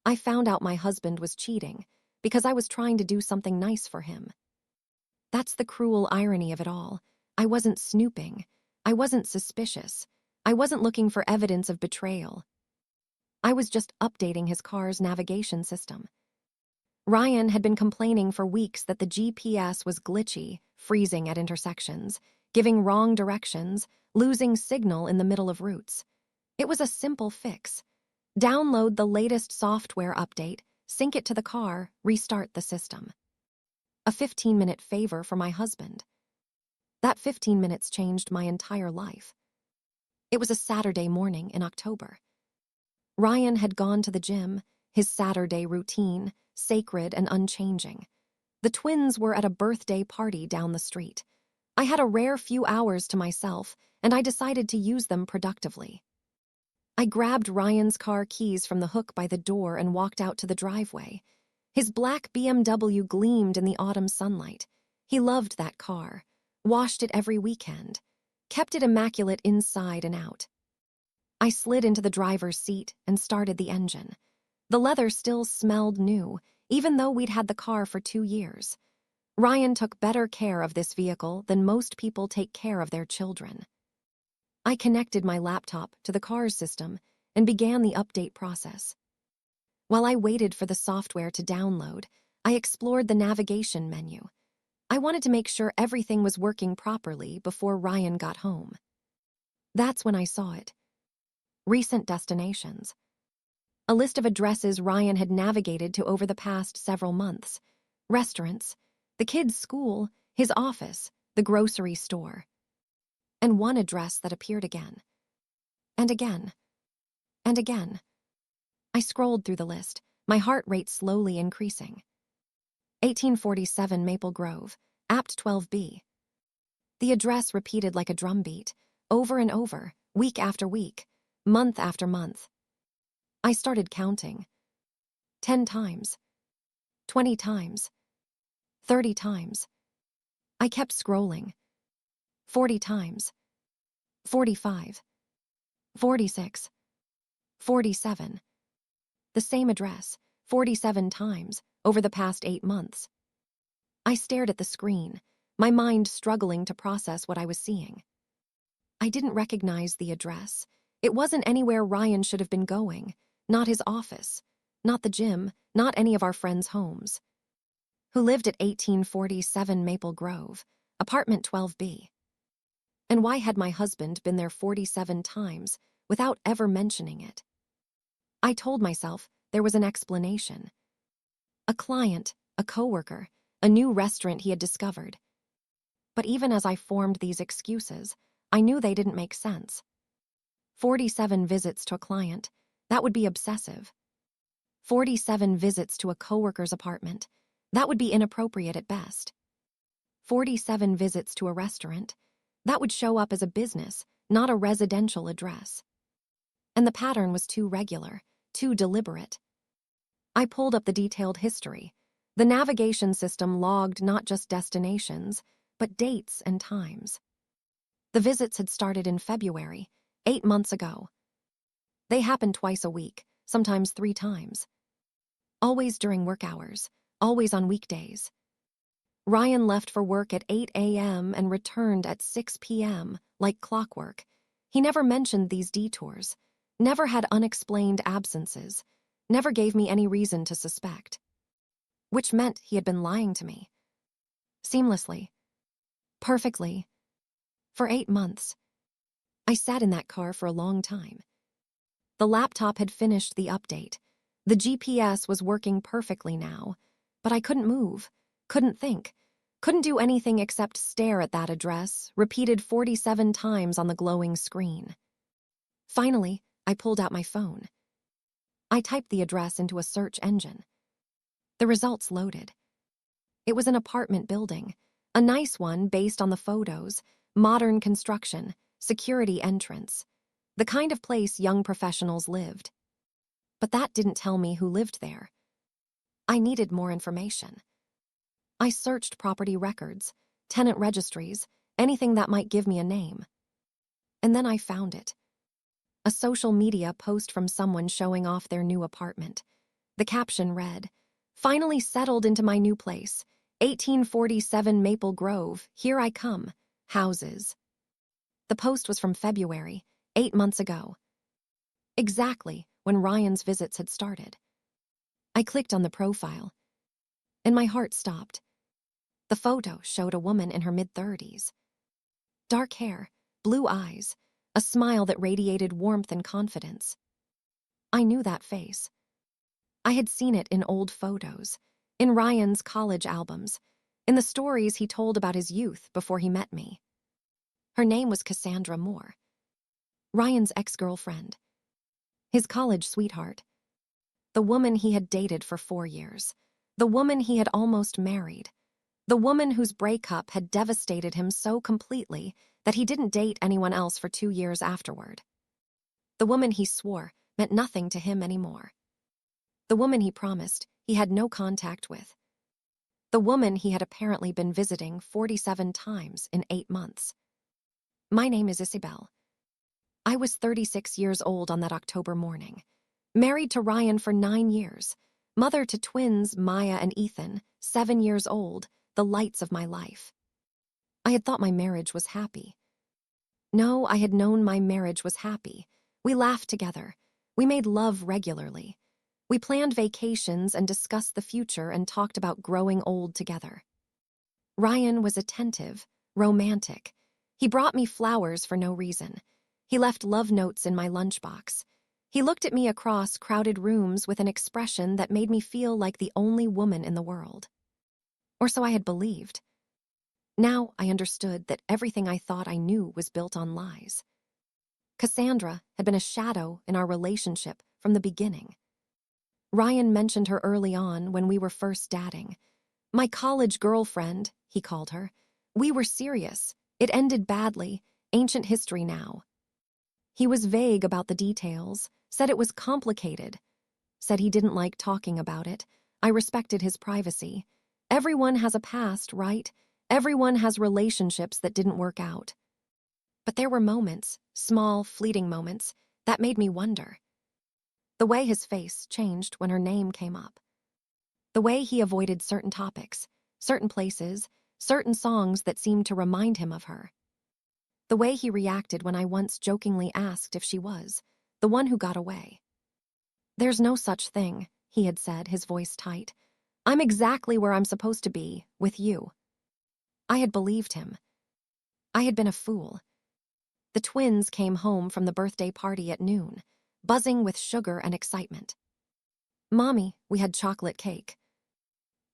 I found out my husband was cheating because I was trying to do something nice for him. That's the cruel irony of it all. I wasn't snooping. I wasn't suspicious. I wasn't looking for evidence of betrayal. I was just updating his car's navigation system. Ryan had been complaining for weeks that the GPS was glitchy, freezing at intersections, giving wrong directions, losing signal in the middle of routes. It was a simple fix. Download the latest software update, sync it to the car, restart the system. A 15-minute favor for my husband. That 15 minutes changed my entire life. It was a Saturday morning in October. Ryan had gone to the gym, his Saturday routine, sacred and unchanging. The twins were at a birthday party down the street. I had a rare few hours to myself, and I decided to use them productively. I grabbed Ryan's car keys from the hook by the door and walked out to the driveway. His black BMW gleamed in the autumn sunlight. He loved that car, washed it every weekend, kept it immaculate inside and out. I slid into the driver's seat and started the engine. The leather still smelled new, even though we'd had the car for 2 years. Ryan took better care of this vehicle than most people take care of their children. I connected my laptop to the car's system and began the update process. While I waited for the software to download, I explored the navigation menu. I wanted to make sure everything was working properly before Ryan got home. That's when I saw it. Recent destinations. A list of addresses Ryan had navigated to over the past several months. Restaurants, the kids' school, his office, the grocery store. And one address that appeared again. And again. And again. I scrolled through the list, my heart rate slowly increasing. 1847 Maple Grove, Apt 12B. The address repeated like a drumbeat, over and over, week after week, month after month. I started counting. 10 times. 20 times. 30 times. I kept scrolling. 40 times. 45. 46. 47. The same address, 47 times, over the past 8 months. I stared at the screen, my mind struggling to process what I was seeing. I didn't recognize the address. It wasn't anywhere Ryan should have been going, not his office, not the gym, not any of our friends' homes. Who lived at 1847 Maple Grove, apartment 12B. And why had my husband been there 47 times without ever mentioning it? I told myself there was an explanation. A client, a coworker, a new restaurant he had discovered. But even as I formed these excuses, I knew they didn't make sense. 47 visits to a client, that would be obsessive. 47 visits to a coworker's apartment, that would be inappropriate at best. 47 visits to a restaurant, that would show up as a business, not a residential address. And the pattern was too regular, too deliberate. I pulled up the detailed history. The navigation system logged not just destinations, but dates and times. The visits had started in February, 8 months ago. They happened twice a week, sometimes 3 times. Always during work hours, always on weekdays. Ryan left for work at 8 a.m. and returned at 6 p.m., like clockwork. He never mentioned these detours, never had unexplained absences, never gave me any reason to suspect. Which meant he had been lying to me. Seamlessly. Perfectly. For 8 months. I sat in that car for a long time. The laptop had finished the update. The GPS was working perfectly now, but I couldn't move, couldn't think, couldn't do anything except stare at that address, repeated 47 times on the glowing screen. Finally, I pulled out my phone. I typed the address into a search engine. The results loaded. It was an apartment building, a nice one based on the photos, modern construction, security entrance, the kind of place young professionals lived. But that didn't tell me who lived there. I needed more information. I searched property records, tenant registries, anything that might give me a name. And then I found it. A social media post from someone showing off their new apartment. The caption read, "Finally settled into my new place. 1847 Maple Grove, here I come. Houses." The post was from February, 8 months ago. Exactly when Ryan's visits had started. I clicked on the profile, and my heart stopped. The photo showed a woman in her mid-30s. Dark hair, blue eyes, a smile that radiated warmth and confidence. I knew that face. I had seen it in old photos, in Ryan's college albums, in the stories he told about his youth before he met me. Her name was Cassandra Moore, Ryan's ex-girlfriend, his college sweetheart, the woman he had dated for 4 years, the woman he had almost married, the woman whose breakup had devastated him so completely that he didn't date anyone else for 2 years afterward. The woman he swore meant nothing to him anymore. The woman he promised he had no contact with. The woman he had apparently been visiting 47 times in 8 months. My name is Isabel. I was 36 years old on that October morning, married to Ryan for 9 years, mother to twins Maya and Ethan, 7 years old, the lights of my life. I had thought my marriage was happy. No, I had known my marriage was happy. We laughed together. We made love regularly. We planned vacations and discussed the future and talked about growing old together. Ryan was attentive, romantic. He brought me flowers for no reason. He left love notes in my lunchbox. He looked at me across crowded rooms with an expression that made me feel like the only woman in the world. Or so I had believed. Now I understood that everything I thought I knew was built on lies. Cassandra had been a shadow in our relationship from the beginning. Ryan mentioned her early on when we were first dating. My college girlfriend, he called her. We were serious. It ended badly. Ancient history now. He was vague about the details, said it was complicated, said he didn't like talking about it. I respected his privacy. Everyone has a past, right? Everyone has relationships that didn't work out. But there were moments, small, fleeting moments, that made me wonder. The way his face changed when her name came up. The way he avoided certain topics, certain places, certain songs that seemed to remind him of her. The way he reacted when I once jokingly asked if she was the one who got away. "There's no such thing," he had said, his voice tight. "I'm exactly where I'm supposed to be, with you." I had believed him. I had been a fool. The twins came home from the birthday party at noon, buzzing with sugar and excitement. "Mommy, we had chocolate cake."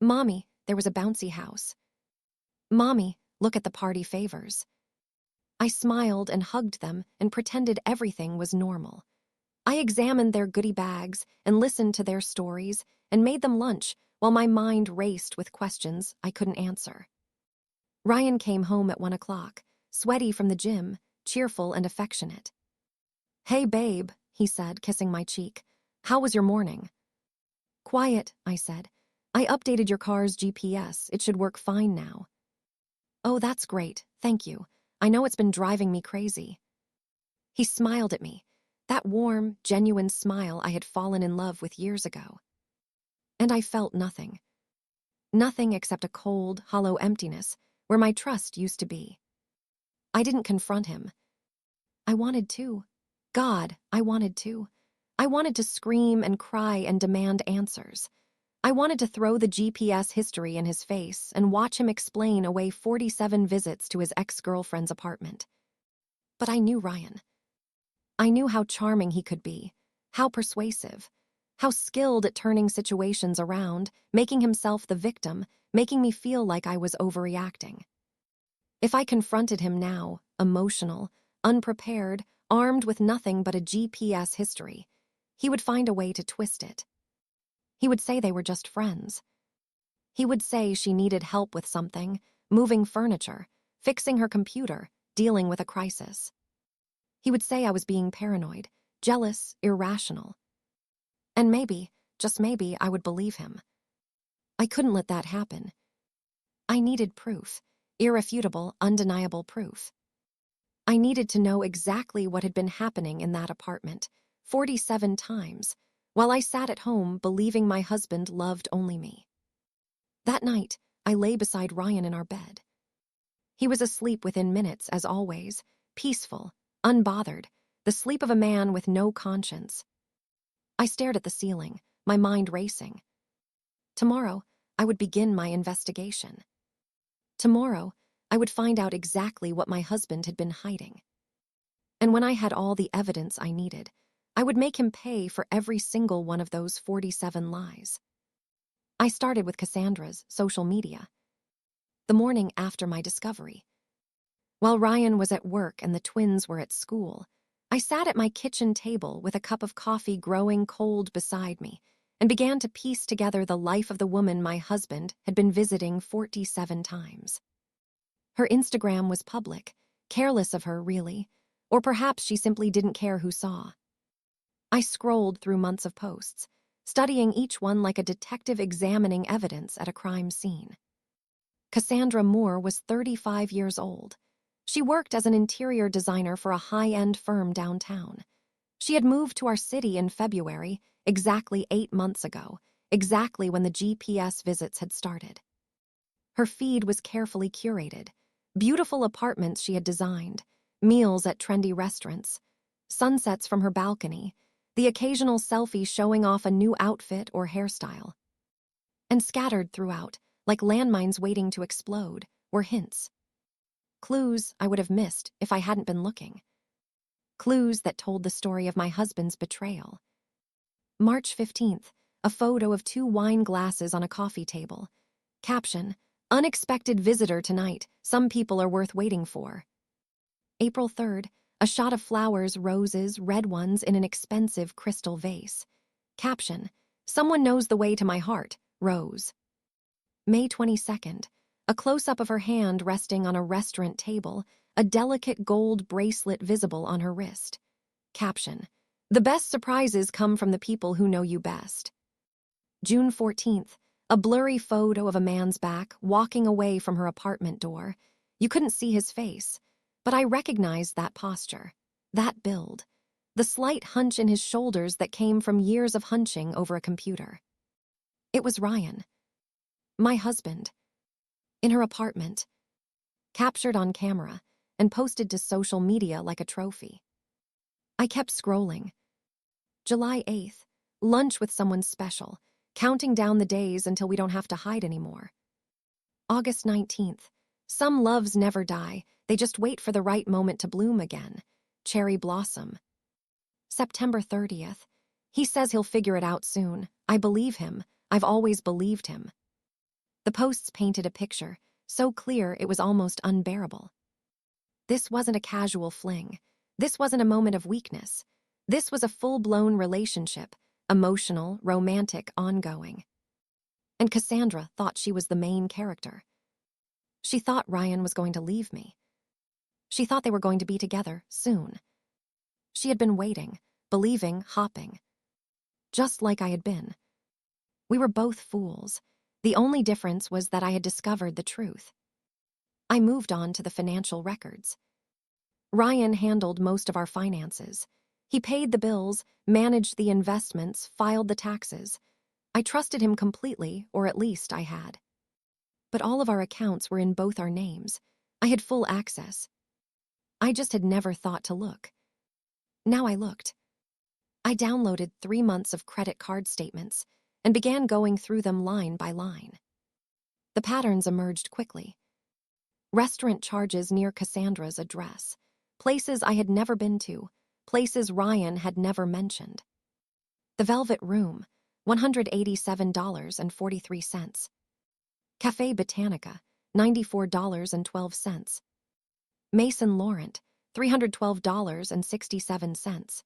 "Mommy, there was a bouncy house." "Mommy, look at the party favors." I smiled and hugged them and pretended everything was normal. I examined their goodie bags and listened to their stories and made them lunch while my mind raced with questions I couldn't answer. Ryan came home at 1 o'clock, sweaty from the gym, cheerful and affectionate. "Hey, babe," he said, kissing my cheek. "How was your morning?" "Quiet," I said. "I updated your car's GPS. It should work fine now." "Oh, that's great. Thank you. I know it's been driving me crazy." He smiled at me, that warm, genuine smile I had fallen in love with years ago. And I felt nothing. Nothing except a cold, hollow emptiness where my trust used to be. I didn't confront him. I wanted to. God, I wanted to. I wanted to scream and cry and demand answers. I wanted to throw the GPS history in his face and watch him explain away 47 visits to his ex-girlfriend's apartment. But I knew Ryan. I knew how charming he could be, how persuasive, how skilled at turning situations around, making himself the victim, making me feel like I was overreacting. If I confronted him now, emotional, unprepared, armed with nothing but a GPS history, he would find a way to twist it. He would say they were just friends. He would say she needed help with something, moving furniture, fixing her computer, dealing with a crisis. He would say I was being paranoid, jealous, irrational. And maybe, just maybe, I would believe him. I couldn't let that happen. I needed proof, irrefutable, undeniable proof. I needed to know exactly what had been happening in that apartment, 47 times, while I sat at home believing my husband loved only me. That night, I lay beside Ryan in our bed. He was asleep within minutes, as always, peaceful, unbothered, the sleep of a man with no conscience. I stared at the ceiling, my mind racing. Tomorrow, I would begin my investigation. Tomorrow, I would find out exactly what my husband had been hiding. And when I had all the evidence I needed, I would make him pay for every single one of those 47 lies. I started with Cassandra's social media. The morning after my discovery, while Ryan was at work and the twins were at school, I sat at my kitchen table with a cup of coffee growing cold beside me and began to piece together the life of the woman my husband had been visiting 47 times. Her Instagram was public, careless of her, really, or perhaps she simply didn't care who saw. I scrolled through months of posts, studying each one like a detective examining evidence at a crime scene. Cassandra Moore was 35 years old. She worked as an interior designer for a high-end firm downtown. She had moved to our city in February, exactly 8 months ago, exactly when the GPS visits had started. Her feed was carefully curated. Beautiful apartments she had designed, meals at trendy restaurants, sunsets from her balcony, the occasional selfie showing off a new outfit or hairstyle. And scattered throughout, like landmines waiting to explode, were hints. Clues I would have missed if I hadn't been looking. Clues that told the story of my husband's betrayal. March 15th, a photo of 2 wine glasses on a coffee table. Caption, "Unexpected visitor tonight, some people are worth waiting for." April 3rd, a shot of flowers, roses, red ones in an expensive crystal vase. Caption, "Someone knows the way to my heart, Rose." May 22nd, a close-up of her hand resting on a restaurant table, a delicate gold bracelet visible on her wrist. Caption, "The best surprises come from the people who know you best." June 14th, a blurry photo of a man's back walking away from her apartment door. You couldn't see his face, but I recognized that posture, that build, the slight hunch in his shoulders that came from years of hunching over a computer. It was Ryan, my husband, in her apartment, captured on camera and posted to social media like a trophy. I kept scrolling. July 8th, lunch with someone special, counting down the days until we don't have to hide anymore. August 19th, some loves never die, they just wait for the right moment to bloom again. Cherry blossom. September 30th, he says he'll figure it out soon. I believe him. I've always believed him. The posts painted a picture, so clear it was almost unbearable. This wasn't a casual fling. This wasn't a moment of weakness. This was a full-blown relationship, emotional, romantic, ongoing. And Cassandra thought she was the main character. She thought Ryan was going to leave me. She thought they were going to be together soon. She had been waiting, believing, hopping. Just like I had been. We were both fools. The only difference was that I had discovered the truth. I moved on to the financial records. Ryan handled most of our finances. He paid the bills, managed the investments, filed the taxes. I trusted him completely, or at least I had. But all of our accounts were in both our names. I had full access. I just had never thought to look. Now I looked. I downloaded 3 months of credit card statements and began going through them line by line. The patterns emerged quickly. Restaurant charges near Cassandra's address, places I had never been to, places Ryan had never mentioned. The Velvet Room, $187.43. Café Botanica, $94.12. Mason Laurent, $312.67.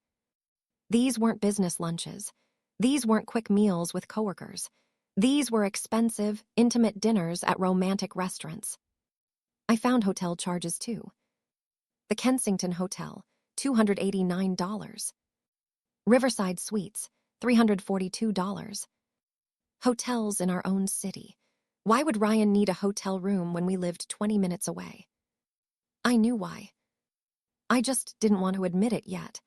These weren't business lunches. These weren't quick meals with coworkers. These were expensive, intimate dinners at romantic restaurants. I found hotel charges too. The Kensington Hotel, $289. Riverside Suites, $342. Hotels in our own city. Why would Ryan need a hotel room when we lived 20 minutes away? I knew why. I just didn't want to admit it yet.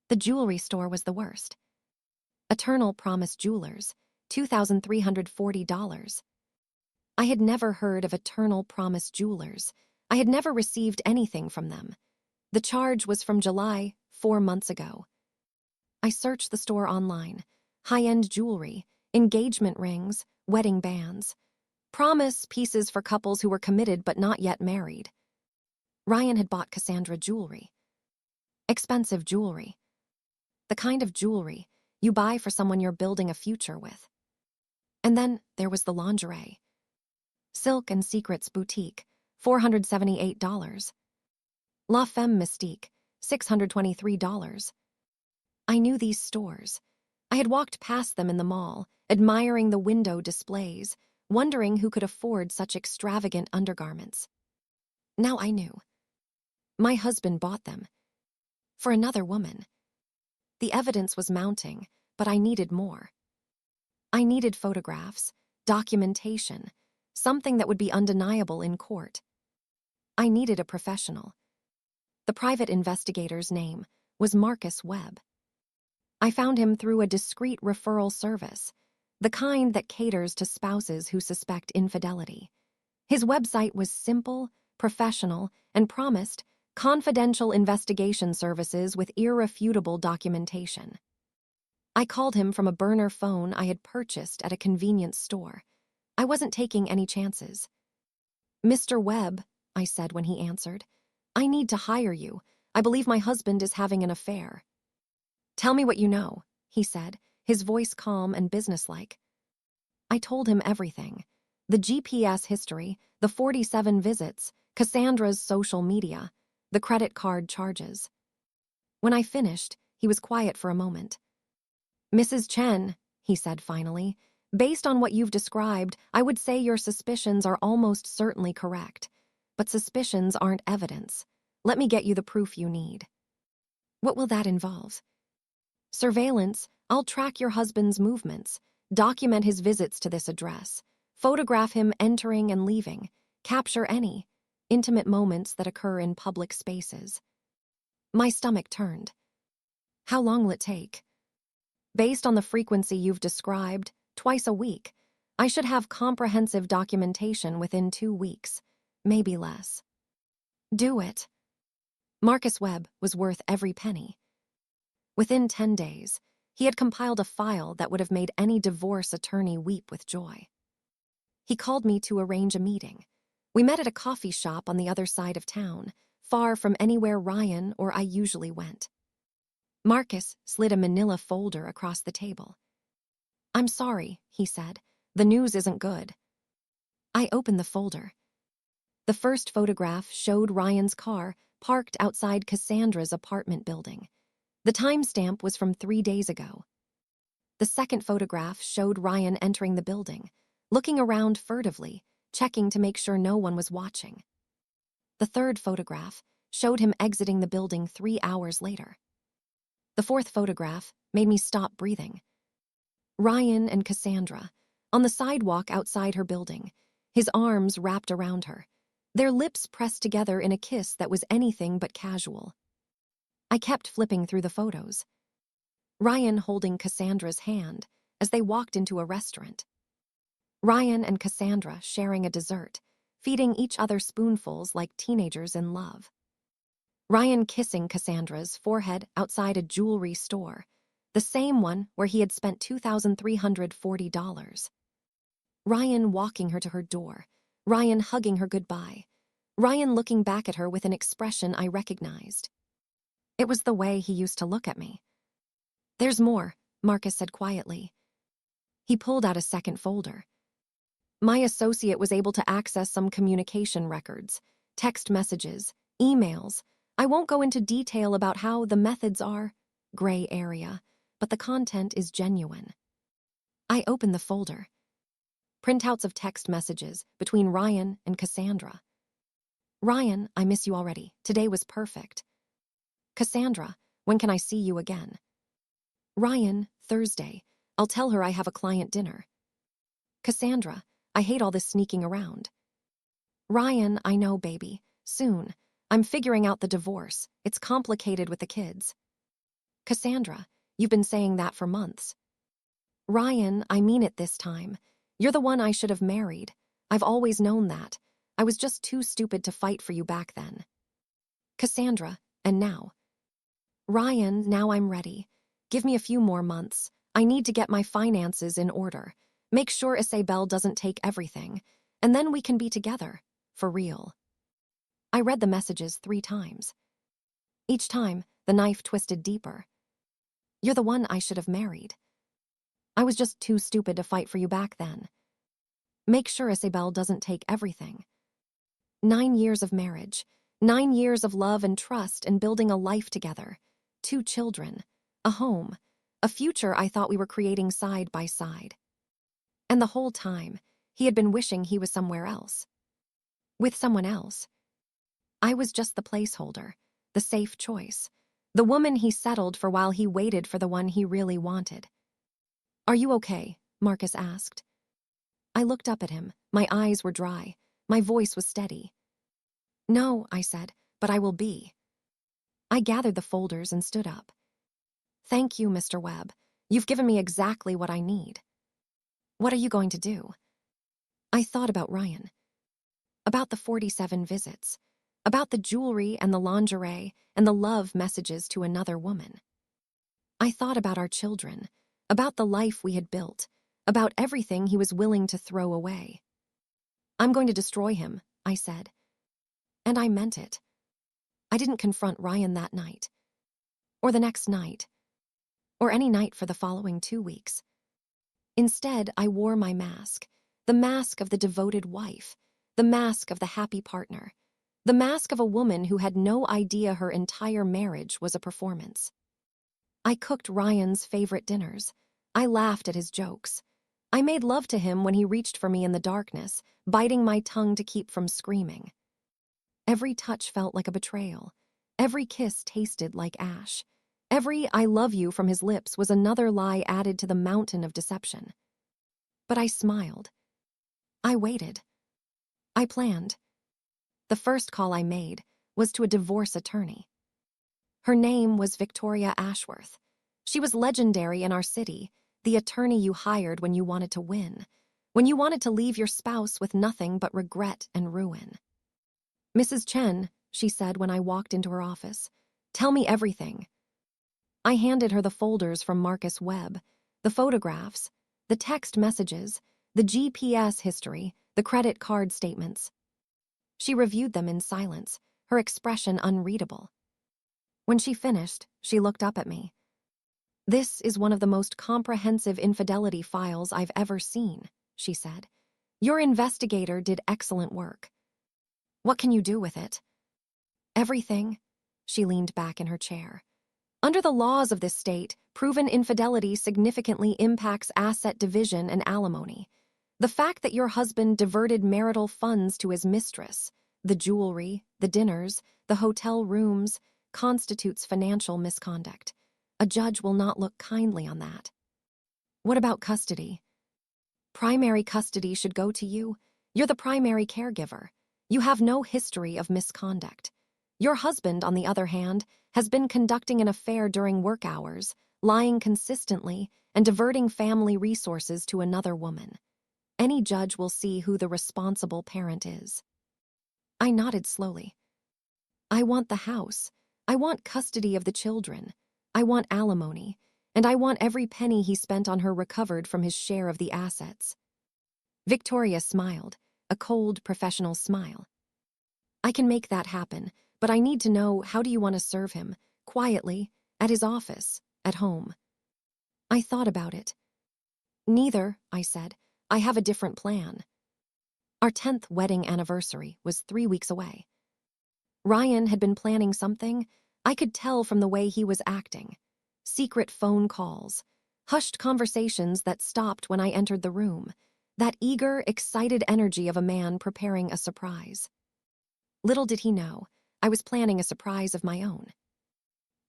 The jewelry store was the worst. Eternal Promise Jewelers, $2,340. I had never heard of Eternal Promise Jewelers. I had never received anything from them. The charge was from July, 4 months ago. I searched the store online. High-end jewelry, engagement rings, wedding bands. Promise pieces for couples who were committed but not yet married. Ryan had bought Cassandra jewelry. Expensive jewelry. The kind of jewelry you buy for someone you're building a future with. And then there was the lingerie. Silk and Secrets Boutique, $478. La Femme Mystique, $623. I knew these stores. I had walked past them in the mall, admiring the window displays, wondering who could afford such extravagant undergarments. Now I knew. My husband bought them. For another woman. The evidence was mounting, but I needed more. I needed photographs, documentation, something that would be undeniable in court. I needed a professional. The private investigator's name was Marcus Webb. I found him through a discreet referral service, the kind that caters to spouses who suspect infidelity. His website was simple, professional, and promised confidential investigation services with irrefutable documentation. I called him from a burner phone I had purchased at a convenience store. I wasn't taking any chances. "Mr. Webb," I said when he answered, "I need to hire you. I believe my husband is having an affair." "Tell me what you know," he said, his voice calm and businesslike. I told him everything. The GPS history, the 47 visits, Cassandra's social media, the credit card charges. When I finished, he was quiet for a moment. "Mrs. Chen," he said finally, "based on what you've described, I would say your suspicions are almost certainly correct. But suspicions aren't evidence. Let me get you the proof you need." "What will that involve?" "Surveillance. I'll track your husband's movements, document his visits to this address, photograph him entering and leaving, capture any intimate moments that occur in public spaces." My stomach turned. "How long will it take?" "Based on the frequency you've described, twice a week. I should have comprehensive documentation within 2 weeks, maybe less." "Do it." Marcus Webb was worth every penny. Within 10 days, he had compiled a file that would have made any divorce attorney weep with joy. He called me to arrange a meeting. We met at a coffee shop on the other side of town, far from anywhere Ryan or I usually went. Marcus slid a manila folder across the table. "I'm sorry," he said. "The news isn't good." I opened the folder. The first photograph showed Ryan's car parked outside Cassandra's apartment building. The timestamp was from 3 days ago. The second photograph showed Ryan entering the building, looking around furtively, checking to make sure no one was watching. The third photograph showed him exiting the building 3 hours later. The fourth photograph made me stop breathing. Ryan and Cassandra, on the sidewalk outside her building, his arms wrapped around her, their lips pressed together in a kiss that was anything but casual. I kept flipping through the photos. Ryan holding Cassandra's hand as they walked into a restaurant. Ryan and Cassandra sharing a dessert, feeding each other spoonfuls like teenagers in love. Ryan kissing Cassandra's forehead outside a jewelry store, the same one where he had spent $2,340. Ryan walking her to her door, Ryan hugging her goodbye, Ryan looking back at her with an expression I recognized. It was the way he used to look at me. "There's more," Marcus said quietly. He pulled out a second folder. My associate was able to access some communication records, text messages, emails. I won't go into detail about how the methods are gray area, but the content is genuine. I opened the folder. Printouts of text messages between Ryan and Cassandra. "Ryan, I miss you already. Today was perfect." "Cassandra, when can I see you again?" "Ryan, Thursday. I'll tell her I have a client dinner." "Cassandra, I hate all this sneaking around." "Ryan, I know, baby. Soon. I'm figuring out the divorce. It's complicated with the kids." "Cassandra, you've been saying that for months." Ryan, I mean it this time. You're the one I should have married. I've always known that. I was just too stupid to fight for you back then. Cassandra, and now. Ryan, now I'm ready. Give me a few more months. I need to get my finances in order. Make sure Isabel doesn't take everything. And then we can be together. For real. I read the messages 3 times. Each time, the knife twisted deeper. You're the one I should have married. I was just too stupid to fight for you back then. Make sure Isabel doesn't take everything. 9 years of marriage. 9 years of love and trust and building a life together. 2 children. A home. A future I thought we were creating side by side. And the whole time, he had been wishing he was somewhere else. With someone else. I was just the placeholder, the safe choice, the woman he settled for while he waited for the one he really wanted. Are you okay? Marcus asked. I looked up at him. My eyes were dry. My voice was steady. No, I said, but I will be. I gathered the folders and stood up. Thank you, Mr. Webb. You've given me exactly what I need. What are you going to do? I thought about Ryan. About the 47 visits. About the jewelry and the lingerie and the love messages to another woman. I thought about our children, about the life we had built, about everything he was willing to throw away. I'm going to destroy him, I said. And I meant it. I didn't confront Ryan that night. Or the next night. Or any night for the following 2 weeks. Instead, I wore my mask. The mask of the devoted wife. The mask of the happy partner. The mask of a woman who had no idea her entire marriage was a performance. I cooked Ryan's favorite dinners. I laughed at his jokes. I made love to him when he reached for me in the darkness, biting my tongue to keep from screaming. Every touch felt like a betrayal. Every kiss tasted like ash. Every I love you from his lips was another lie added to the mountain of deception. But I smiled. I waited. I planned. The first call I made was to a divorce attorney. Her name was Victoria Ashworth. She was legendary in our city, the attorney you hired when you wanted to win, when you wanted to leave your spouse with nothing but regret and ruin. Mrs. Chen, she said when I walked into her office, tell me everything. I handed her the folders from Marcus Webb, the photographs, the text messages, the GPS history, the credit card statements. She reviewed them in silence, her expression unreadable. When she finished, she looked up at me. This is one of the most comprehensive infidelity files I've ever seen, she said. Your investigator did excellent work. What can you do with it? Everything. She leaned back in her chair. Under the laws of this state, proven infidelity significantly impacts asset division and alimony. The fact that your husband diverted marital funds to his mistress, the jewelry, the dinners, the hotel rooms, constitutes financial misconduct. A judge will not look kindly on that. What about custody? Primary custody should go to you. You're the primary caregiver. You have no history of misconduct. Your husband, on the other hand, has been conducting an affair during work hours, lying consistently, and diverting family resources to another woman. Any judge will see who the responsible parent is. I nodded slowly. I want the house. I want custody of the children. I want alimony. And I want every penny he spent on her recovered from his share of the assets. Victoria smiled, a cold, professional smile. I can make that happen, but I need to know, how do you want to serve him? Quietly, at his office, at home. I thought about it. Neither, I said. I have a different plan. Our 10th wedding anniversary was 3 weeks away. Ryan had been planning something. I could tell from the way he was acting. Secret phone calls, hushed conversations that stopped when I entered the room, that eager, excited energy of a man preparing a surprise. Little did he know, I was planning a surprise of my own.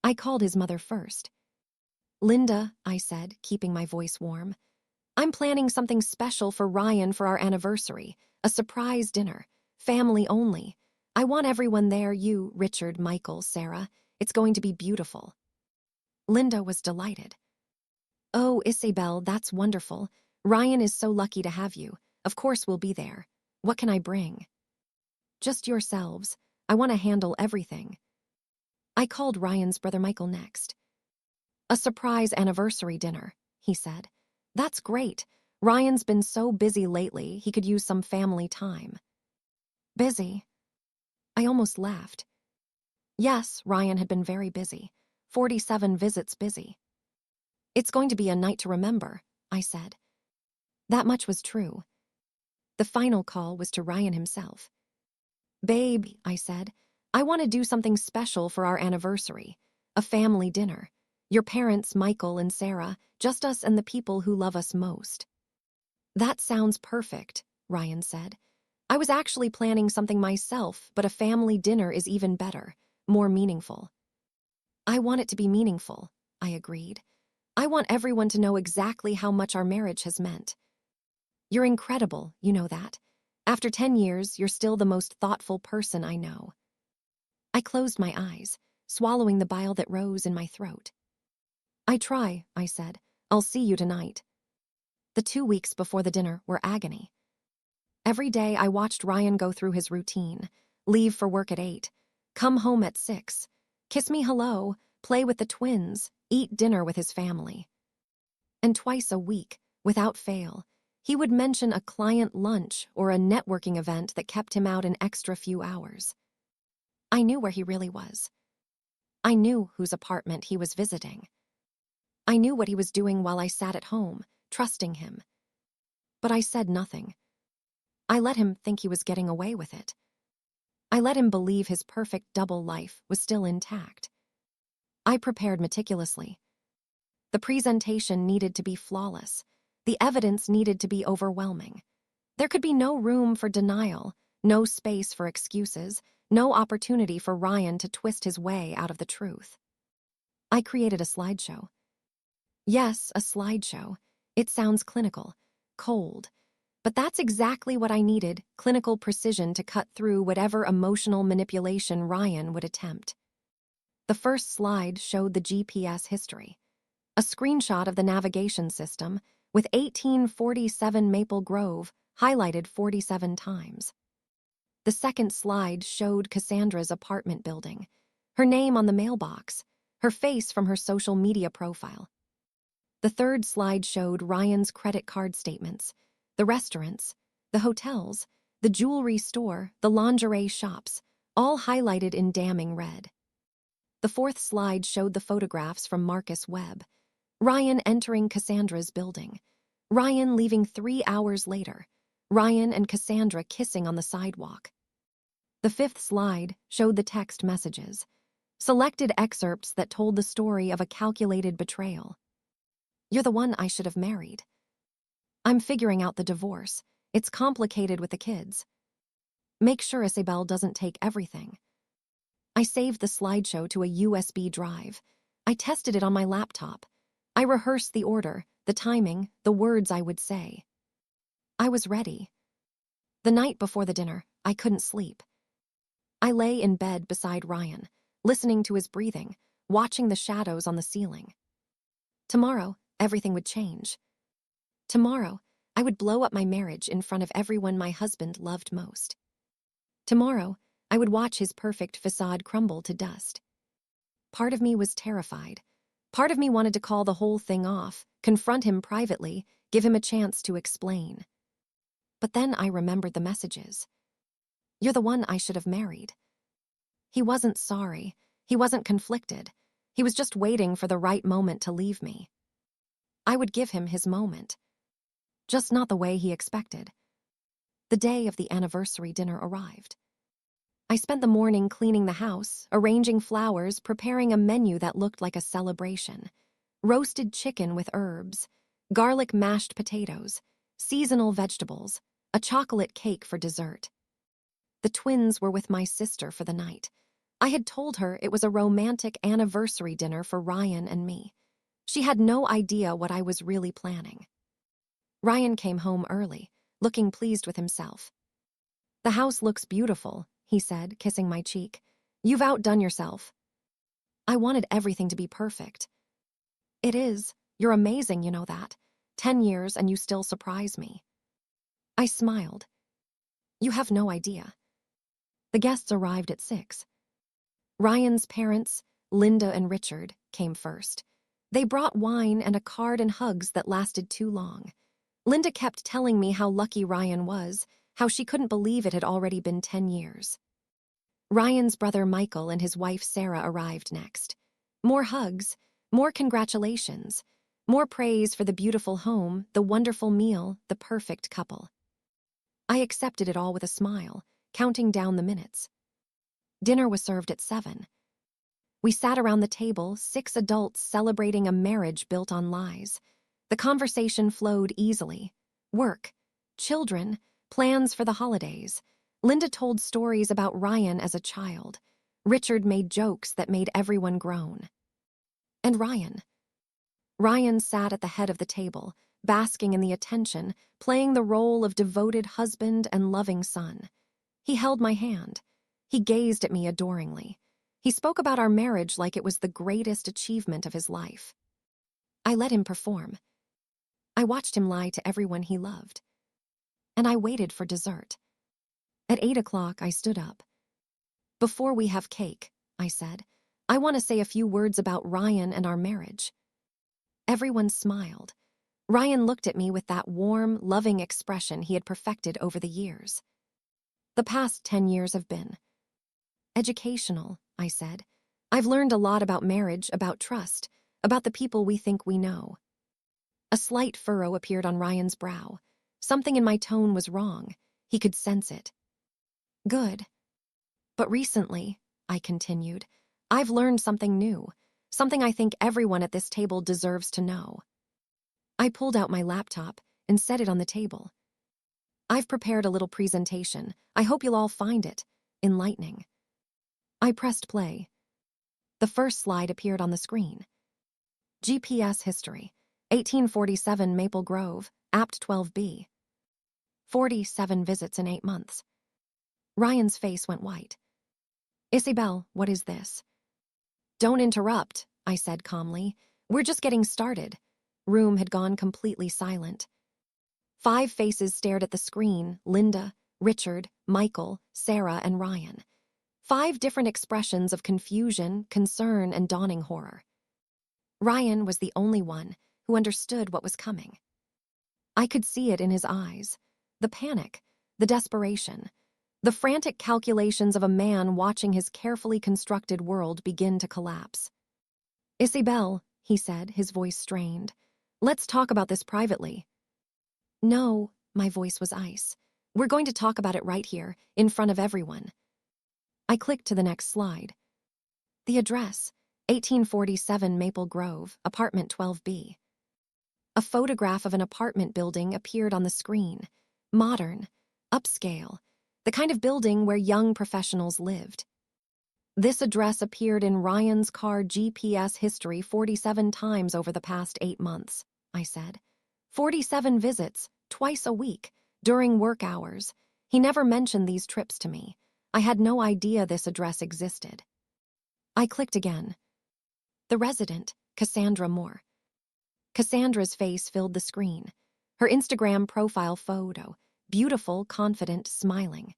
I called his mother first. Linda, I said, keeping my voice warm, I'm planning something special for Ryan for our anniversary, a surprise dinner, family only. I want everyone there, you, Richard, Michael, Sarah. It's going to be beautiful. Linda was delighted. Oh, Isabel, that's wonderful. Ryan is so lucky to have you. Of course we'll be there. What can I bring? Just yourselves. I want to handle everything. I called Ryan's brother Michael next. A surprise anniversary dinner, he said. That's great. Ryan's been so busy lately, he could use some family time. Busy? I almost laughed. Yes, Ryan had been very busy. 47 visits busy. It's going to be a night to remember, I said. That much was true. The final call was to Ryan himself. Babe, I said, I want to do something special for our anniversary. A family dinner. Your parents, Michael and Sarah, just us and the people who love us most. That sounds perfect, Ryan said. I was actually planning something myself, but a family dinner is even better, more meaningful. I want it to be meaningful, I agreed. I want everyone to know exactly how much our marriage has meant. You're incredible, you know that. After 10 years, you're still the most thoughtful person I know. I closed my eyes, swallowing the bile that rose in my throat. I try, I said. I'll see you tonight. The 2 weeks before the dinner were agony. Every day I watched Ryan go through his routine, leave for work at 8, come home at 6, kiss me hello, play with the twins, eat dinner with his family. And twice a week, without fail, he would mention a client lunch or a networking event that kept him out an extra few hours. I knew where he really was. I knew whose apartment he was visiting. I knew what he was doing while I sat at home, trusting him. But I said nothing. I let him think he was getting away with it. I let him believe his perfect double life was still intact. I prepared meticulously. The presentation needed to be flawless. The evidence needed to be overwhelming. There could be no room for denial, no space for excuses, no opportunity for Ryan to twist his way out of the truth. I created a slideshow. Yes, a slideshow. It sounds clinical, cold. But that's exactly what I needed, clinical precision to cut through whatever emotional manipulation Ryan would attempt. The first slide showed the GPS history. A screenshot of the navigation system, with 1847 Maple Grove highlighted 47 times. The second slide showed Cassandra's apartment building, her name on the mailbox, her face from her social media profile. The third slide showed Ryan's credit card statements, the restaurants, the hotels, the jewelry store, the lingerie shops, all highlighted in damning red. The fourth slide showed the photographs from Marcus Webb, Ryan entering Cassandra's building, Ryan leaving 3 hours later, Ryan and Cassandra kissing on the sidewalk. The fifth slide showed the text messages, selected excerpts that told the story of a calculated betrayal. You're the one I should have married. I'm figuring out the divorce. It's complicated with the kids. Make sure Isabel doesn't take everything. I saved the slideshow to a USB drive. I tested it on my laptop. I rehearsed the order, the timing, the words I would say. I was ready. The night before the dinner, I couldn't sleep. I lay in bed beside Ryan, listening to his breathing, watching the shadows on the ceiling. Tomorrow, everything would change. Tomorrow, I would blow up my marriage in front of everyone my husband loved most. Tomorrow, I would watch his perfect facade crumble to dust. Part of me was terrified. Part of me wanted to call the whole thing off, confront him privately, give him a chance to explain. But then I remembered the messages. You're the one I should have married. He wasn't sorry. He wasn't conflicted. He was just waiting for the right moment to leave me. I would give him his moment. Just not the way he expected. The day of the anniversary dinner arrived. I spent the morning cleaning the house, arranging flowers, preparing a menu that looked like a celebration. Roasted chicken with herbs, garlic mashed potatoes, seasonal vegetables, a chocolate cake for dessert. The twins were with my sister for the night. I had told her it was a romantic anniversary dinner for Ryan and me. She had no idea what I was really planning. Ryan came home early, looking pleased with himself. The house looks beautiful, he said, kissing my cheek. You've outdone yourself. I wanted everything to be perfect. It is, You're amazing, you know that. 10 years and you still surprise me. I smiled. You have no idea. The guests arrived at 6. Ryan's parents, Linda and Richard, came first. They brought wine and a card and hugs that lasted too long. Linda kept telling me how lucky Ryan was, how she couldn't believe it had already been 10 years. Ryan's brother Michael and his wife Sarah arrived next. More hugs, more congratulations, more praise for the beautiful home, the wonderful meal, the perfect couple. I accepted it all with a smile, counting down the minutes. Dinner was served at 7. We sat around the table, 6 adults celebrating a marriage built on lies. The conversation flowed easily. Work, children, plans for the holidays. Linda told stories about Ryan as a child. Richard made jokes that made everyone groan. And Ryan. Ryan sat at the head of the table, basking in the attention, playing the role of devoted husband and loving son. He held my hand. He gazed at me adoringly. He spoke about our marriage like it was the greatest achievement of his life. I let him perform. I watched him lie to everyone he loved. And I waited for dessert. At 8 o'clock, I stood up. Before we have cake, I said, I want to say a few words about Ryan and our marriage. Everyone smiled. Ryan looked at me with that warm, loving expression he had perfected over the years. The past 10 years have been educational, I said. I've learned a lot about marriage, about trust, about the people we think we know. A slight furrow appeared on Ryan's brow. Something in my tone was wrong. He could sense it. Good. But recently, I continued, I've learned something new, something I think everyone at this table deserves to know. I pulled out my laptop and set it on the table. I've prepared a little presentation. I hope you'll all find it enlightening. I pressed play. The first slide appeared on the screen. GPS history, 1847 Maple Grove, Apt 12B. 47 visits in 8 months. Ryan's face went white. Isabel, what is this? Don't interrupt, I said calmly. We're just getting started. Room had gone completely silent. 5 faces stared at the screen, Linda, Richard, Michael, Sarah, and Ryan. 5 different expressions of confusion, concern, and dawning horror. Ryan was the only one who understood what was coming. I could see it in his eyes. The panic, the desperation, the frantic calculations of a man watching his carefully constructed world begin to collapse. Isabel, he said, his voice strained. Let's talk about this privately. No, my voice was ice. We're going to talk about it right here, in front of everyone. I clicked to the next slide. The address, 1847 Maple Grove, apartment 12B. A photograph of an apartment building appeared on the screen. Modern, upscale, the kind of building where young professionals lived. This address appeared in Ryan's car GPS history 47 times over the past 8 months, I said. 47 visits, twice a week, during work hours. He never mentioned these trips to me. I had no idea this address existed. I clicked again. The resident, Cassandra Moore. Cassandra's face filled the screen. Her Instagram profile photo, beautiful, confident, smiling.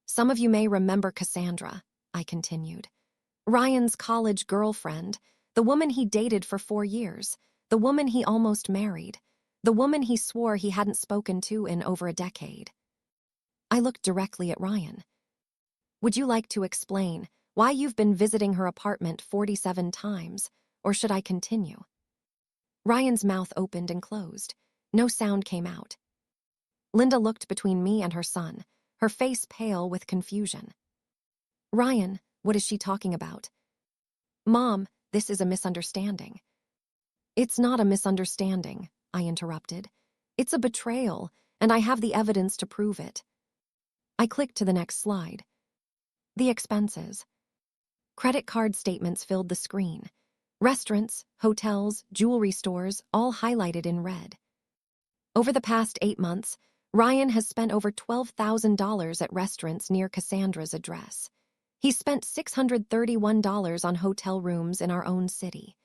Some of you may remember Cassandra, I continued. Ryan's college girlfriend, the woman he dated for 4 years, the woman he almost married, the woman he swore he hadn't spoken to in over a decade. I looked directly at Ryan. Would you like to explain why you've been visiting her apartment 47 times, or should I continue? Ryan's mouth opened and closed. No sound came out. Linda looked between me and her son, her face pale with confusion. Ryan, what is she talking about? Mom, this is a misunderstanding. It's not a misunderstanding, I interrupted. It's a betrayal, and I have the evidence to prove it. I clicked to the next slide. The expenses. Credit card statements filled the screen. Restaurants, hotels, jewelry stores, all highlighted in red. Over the past 8 months, Ryan has spent over $12,000 at restaurants near Cassandra's address. He spent $631 on hotel rooms in our own city.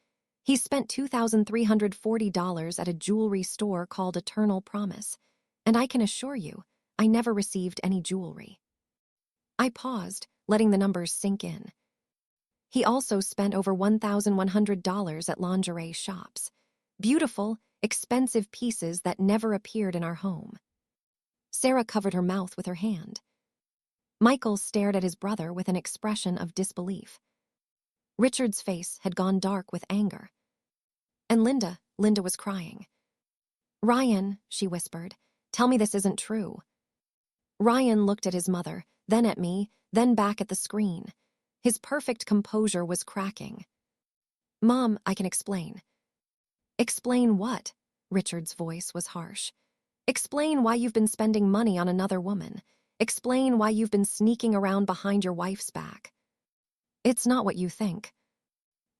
He spent $2,340 at a jewelry store called Eternal Promise, and I can assure you, I never received any jewelry. I paused, letting the numbers sink in. He also spent over $1,100 at lingerie shops. Beautiful, expensive pieces that never appeared in our home. Sarah covered her mouth with her hand. Michael stared at his brother with an expression of disbelief. Richard's face had gone dark with anger. And Linda was crying. "Ryan," she whispered, "tell me this isn't true." Ryan looked at his mother, then at me, then back at the screen. His perfect composure was cracking. "Mom, I can explain." "Explain what?" Richard's voice was harsh. "Explain why you've been spending money on another woman. Explain why you've been sneaking around behind your wife's back." "It's not what you think."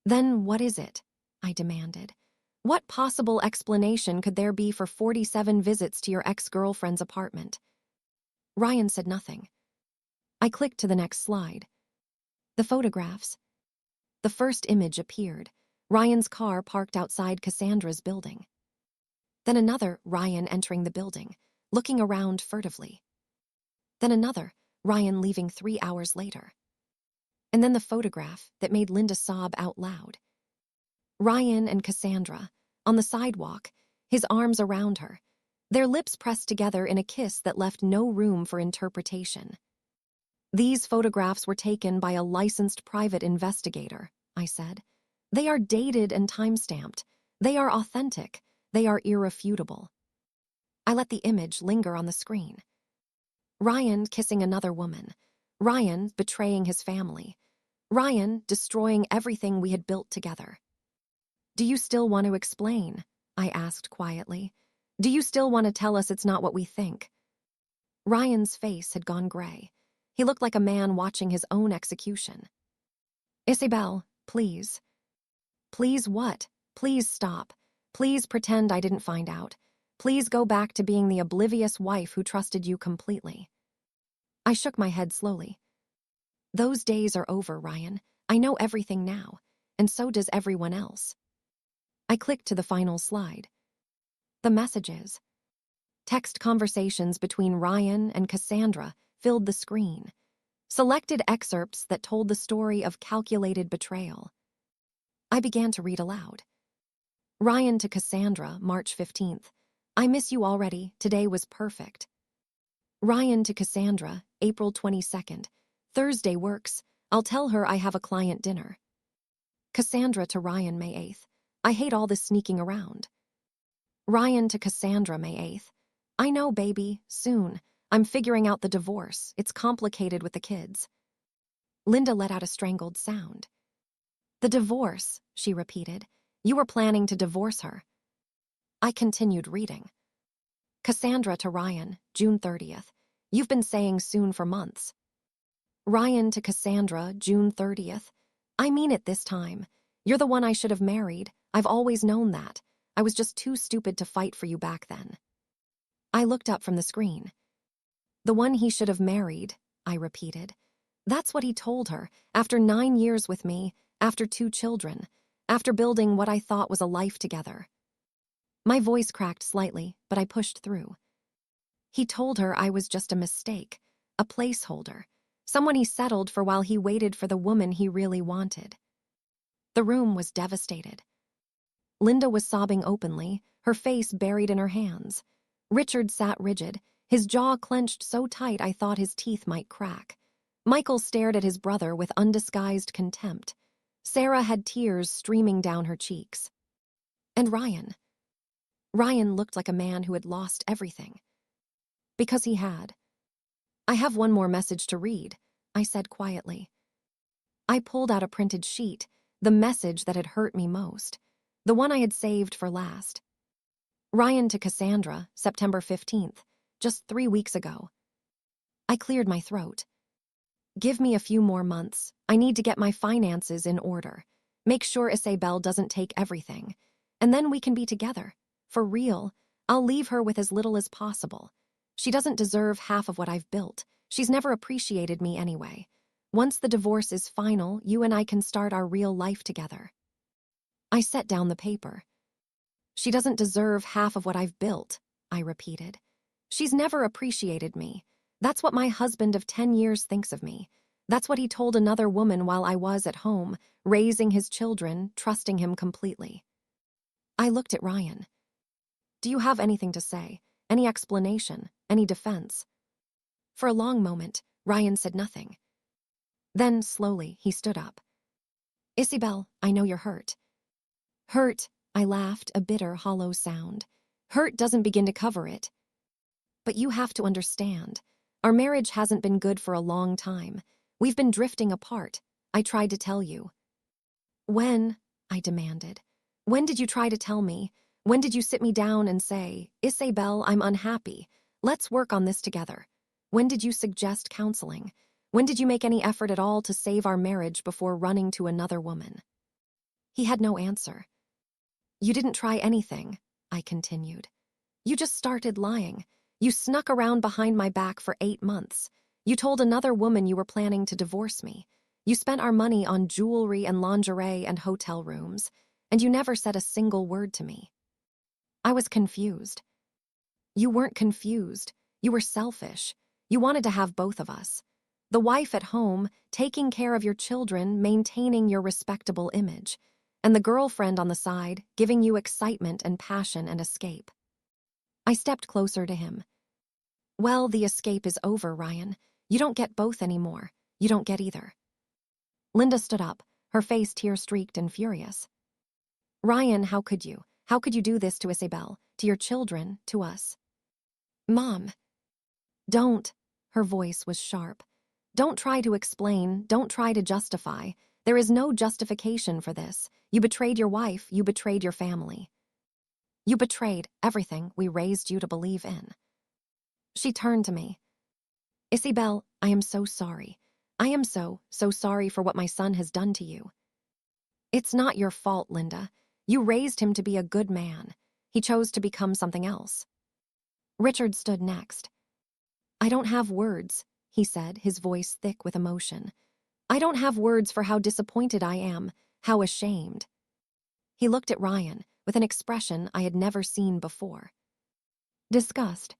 "Then what is it?" I demanded. "What possible explanation could there be for 47 visits to your ex-girlfriend's apartment?" Ryan said nothing. I clicked to the next slide. The photographs. The first image appeared. Ryan's car parked outside Cassandra's building. Then another, Ryan entering the building, looking around furtively. Then another, Ryan leaving 3 hours later. And then the photograph that made Linda sob out loud. Ryan and Cassandra, on the sidewalk, his arms around her, their lips pressed together in a kiss that left no room for interpretation. "These photographs were taken by a licensed private investigator," I said. "They are dated and time-stamped. They are authentic. They are irrefutable." I let the image linger on the screen. Ryan kissing another woman. Ryan betraying his family. Ryan destroying everything we had built together. "Do you still want to explain?" I asked quietly. "Do you still want to tell us it's not what we think?" Ryan's face had gone gray. He looked like a man watching his own execution. "Isabel, please." "Please what? Please stop. Please pretend I didn't find out. Please go back to being the oblivious wife who trusted you completely." I shook my head slowly. "Those days are over, Ryan. I know everything now, and so does everyone else." I clicked to the final slide. The messages. Text conversations between Ryan and Cassandra filled the screen. Selected excerpts that told the story of calculated betrayal. I began to read aloud. Ryan to Cassandra, March 15th. "I miss you already. Today was perfect." Ryan to Cassandra, April 22nd. "Thursday works. I'll tell her I have a client dinner." Cassandra to Ryan, May 8th. "I hate all this sneaking around." Ryan to Cassandra, May 8th. "I know, baby. Soon. I'm figuring out the divorce. It's complicated with the kids." Linda let out a strangled sound. "The divorce," she repeated. "You were planning to divorce her." I continued reading. Cassandra to Ryan, June 30th. "You've been saying soon for months." Ryan to Cassandra, June 30th. "I mean it this time. You're the one I should have married. I've always known that. I was just too stupid to fight for you back then." I looked up from the screen. "The one he should have married," I repeated. That's what he told her, after 9 years with me, after 2 children, after building what I thought was a life together. My voice cracked slightly, but I pushed through. He told her I was just a mistake, a placeholder, someone he settled for while he waited for the woman he really wanted. The room was devastated. Linda was sobbing openly, her face buried in her hands. Richard sat rigid, his jaw clenched so tight I thought his teeth might crack. Michael stared at his brother with undisguised contempt. Sarah had tears streaming down her cheeks. And Ryan. Ryan looked like a man who had lost everything. Because he had. "I have one more message to read," I said quietly. I pulled out a printed sheet, the message that had hurt me most, the one I had saved for last. Ryan to Cassandra, September 15th, just 3 weeks ago. I cleared my throat. "Give me a few more months. I need to get my finances in order. Make sure Isabel doesn't take everything. And then we can be together. For real, I'll leave her with as little as possible. She doesn't deserve half of what I've built. She's never appreciated me anyway. Once the divorce is final, you and I can start our real life together." I set down the paper. She doesn't deserve half of what I've built, I repeated. She's never appreciated me. That's what my husband of 10 years thinks of me. That's what he told another woman while I was at home, raising his children, trusting him completely. I looked at Ryan. Do you have anything to say? Any explanation? Any defense? For a long moment, Ryan said nothing. Then, slowly, he stood up. Isabel, I know you're hurt. Hurt, I laughed, a bitter, hollow sound. Hurt doesn't begin to cover it. But you have to understand. Our marriage hasn't been good for a long time. We've been drifting apart. I tried to tell you. When? I demanded. When did you try to tell me? When did you sit me down and say, Isabel, I'm unhappy. Let's work on this together. When did you suggest counseling? When did you make any effort at all to save our marriage before running to another woman? He had no answer. You didn't try anything, I continued. You just started lying. You snuck around behind my back for 8 months. You told another woman you were planning to divorce me. You spent our money on jewelry and lingerie and hotel rooms, and you never said a single word to me. I was confused. You weren't confused. You were selfish. You wanted to have both of us. The wife at home, taking care of your children, maintaining your respectable image, and the girlfriend on the side, giving you excitement and passion and escape. I stepped closer to him. Well, the escape is over, Ryan. You don't get both anymore. You don't get either. Linda stood up, her face tear-streaked and furious. Ryan, how could you? How could you do this to Isabel, to your children, to us? Mom. Don't. Her voice was sharp. Don't try to explain. Don't try to justify. There is no justification for this. You betrayed your wife. You betrayed your family. You betrayed everything we raised you to believe in. She turned to me. Isabel, I am so sorry. I am so sorry for what my son has done to you. It's not your fault, Linda. You raised him to be a good man. He chose to become something else. Richard stood next. I don't have words, he said, his voice thick with emotion. I don't have words for how disappointed I am, how ashamed. He looked at Ryan with an expression I had never seen before. Disgust.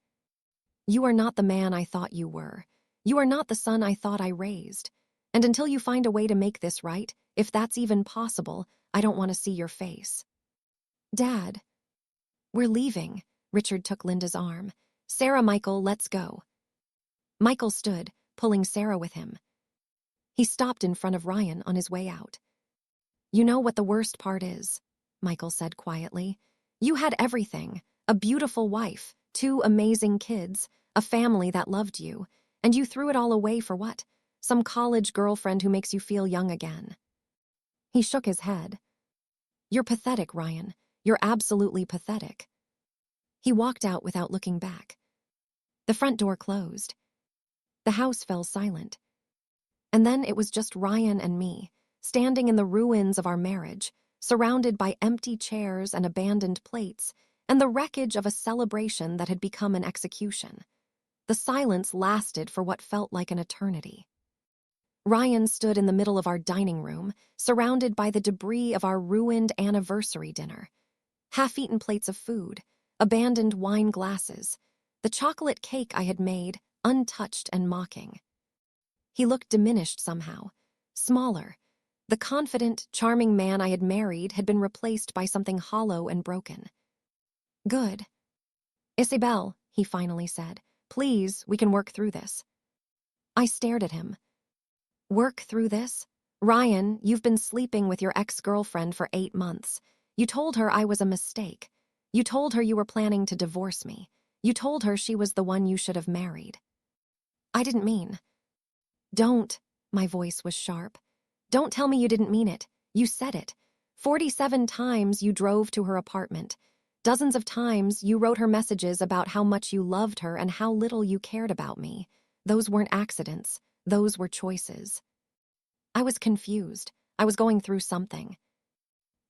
You are not the man I thought you were. You are not the son I thought I raised. And until you find a way to make this right, if that's even possible, I don't want to see your face. Dad. We're leaving. Richard took Linda's arm. Sarah, Michael, let's go. Michael stood, pulling Sarah with him. He stopped in front of Ryan on his way out. You know what the worst part is, Michael said quietly. You had everything, a beautiful wife, 2 amazing kids, a family that loved you, and you threw it all away for what? Some college girlfriend who makes you feel young again. He shook his head. You're pathetic, Ryan. You're absolutely pathetic. He walked out without looking back. The front door closed. The house fell silent. And then it was just Ryan and me, standing in the ruins of our marriage, surrounded by empty chairs and abandoned plates, and the wreckage of a celebration that had become an execution. The silence lasted for what felt like an eternity. Ryan stood in the middle of our dining room, surrounded by the debris of our ruined anniversary dinner. Half-eaten plates of food, abandoned wine glasses, the chocolate cake I had made, untouched and mocking. He looked diminished somehow, smaller. The confident, charming man I had married had been replaced by something hollow and broken. Good. Isabel, he finally said, please, we can work through this. I stared at him. Work through this? Ryan, you've been sleeping with your ex-girlfriend for 8 months. You told her I was a mistake. You told her you were planning to divorce me. You told her she was the one you should have married. I didn't mean. Don't, my voice was sharp. Don't tell me you didn't mean it. You said it. 47 times you drove to her apartment. Dozens of times you wrote her messages about how much you loved her and how little you cared about me. Those weren't accidents. Those were choices. I was confused. I was going through something.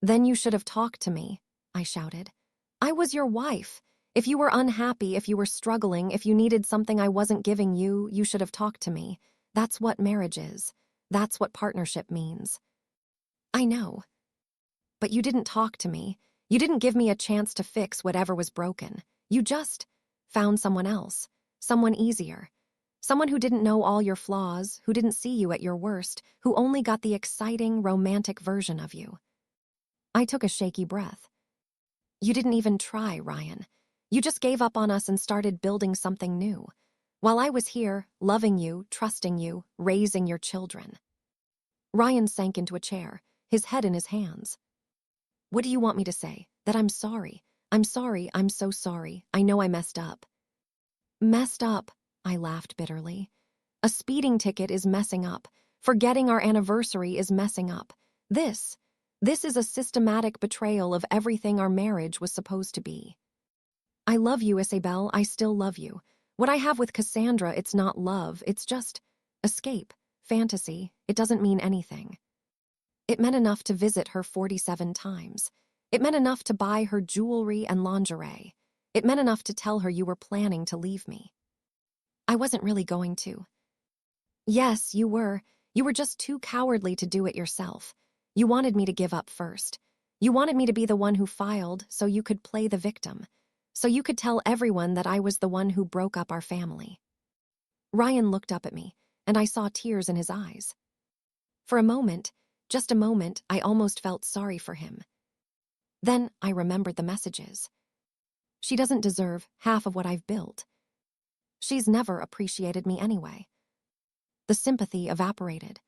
Then you should have talked to me, I shouted. I was your wife. If you were unhappy, if you were struggling, if you needed something I wasn't giving you, you should have talked to me. That's what marriage is. That's what partnership means. I know. But you didn't talk to me. You didn't give me a chance to fix whatever was broken. You just found someone else, someone easier. Someone who didn't know all your flaws, who didn't see you at your worst, who only got the exciting, romantic version of you. I took a shaky breath. You didn't even try, Ryan. You just gave up on us and started building something new. While I was here, loving you, trusting you, raising your children. Ryan sank into a chair, his head in his hands. What do you want me to say? That I'm sorry. I'm sorry, I'm so sorry. I know I messed up. Messed up, I laughed bitterly. A speeding ticket is messing up. Forgetting our anniversary is messing up. This is a systematic betrayal of everything our marriage was supposed to be. I love you, Isabel. I still love you. What I have with Cassandra, it's not love. It's just escape, fantasy. It doesn't mean anything. It meant enough to visit her 47 times. It meant enough to buy her jewelry and lingerie. It meant enough to tell her you were planning to leave me. I wasn't really going to. Yes, you were. You were just too cowardly to do it yourself. You wanted me to give up first. You wanted me to be the one who filed so you could play the victim. So you could tell everyone that I was the one who broke up our family. Ryan looked up at me, and I saw tears in his eyes. For a moment, just a moment, I almost felt sorry for him. Then I remembered the messages. She doesn't deserve half of what I've built. She's never appreciated me anyway. The sympathy evaporated.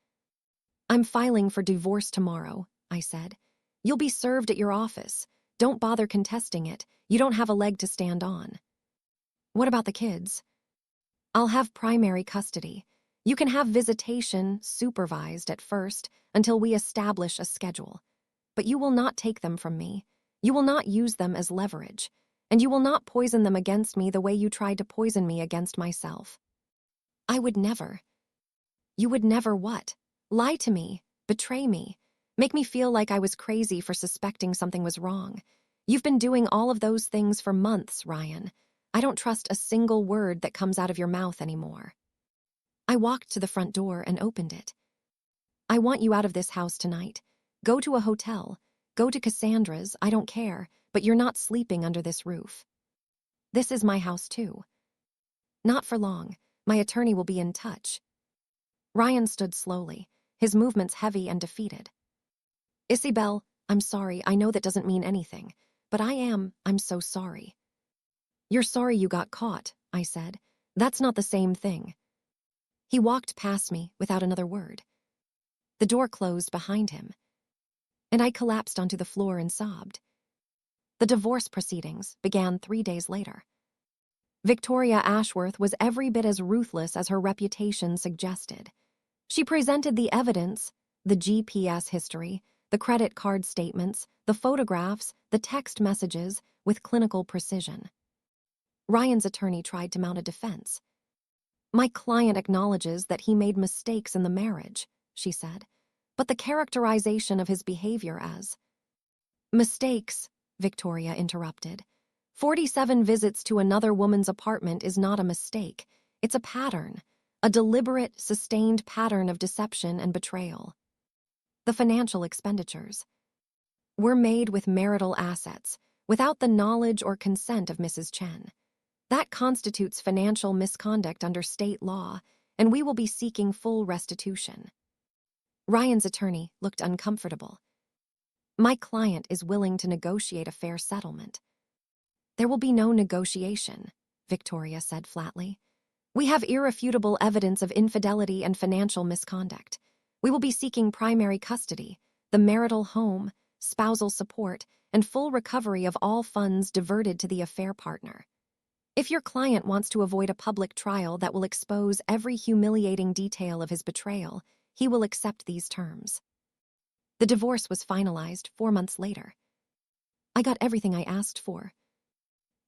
I'm filing for divorce tomorrow, I said. You'll be served at your office. Don't bother contesting it. You don't have a leg to stand on. What about the kids? I'll have primary custody. You can have visitation supervised at first until we establish a schedule. But you will not take them from me. You will not use them as leverage. And you will not poison them against me the way you tried to poison me against myself. I would never. You would never what? Lie to me, betray me, make me feel like I was crazy for suspecting something was wrong. You've been doing all of those things for months, Ryan. I don't trust a single word that comes out of your mouth anymore. I walked to the front door and opened it. I want you out of this house tonight. Go to a hotel. Go to Cassandra's, I don't care, but you're not sleeping under this roof. This is my house too. Not for long. My attorney will be in touch. Ryan stood slowly, his movements heavy and defeated. Isabel, I'm sorry, I know that doesn't mean anything, but I'm so sorry. You're sorry you got caught, I said. That's not the same thing. He walked past me without another word. The door closed behind him, and I collapsed onto the floor and sobbed. The divorce proceedings began 3 days later. Victoria Ashworth was every bit as ruthless as her reputation suggested. She presented the evidence, the GPS history, the credit card statements, the photographs, the text messages, with clinical precision. Ryan's attorney tried to mount a defense. My client acknowledges that he made mistakes in the marriage, she said, but the characterization of his behavior as mistakes, Victoria interrupted. 47 visits to another woman's apartment is not a mistake. It's a pattern, a deliberate, sustained pattern of deception and betrayal. The financial expenditures were made with marital assets, without the knowledge or consent of Mrs. Chen. That constitutes financial misconduct under state law, and we will be seeking full restitution. Ryan's attorney looked uncomfortable. My client is willing to negotiate a fair settlement. There will be no negotiation, Victoria said flatly. We have irrefutable evidence of infidelity and financial misconduct. We will be seeking primary custody, the marital home, spousal support, and full recovery of all funds diverted to the affair partner. If your client wants to avoid a public trial that will expose every humiliating detail of his betrayal, he will accept these terms. The divorce was finalized 4 months later. I got everything I asked for.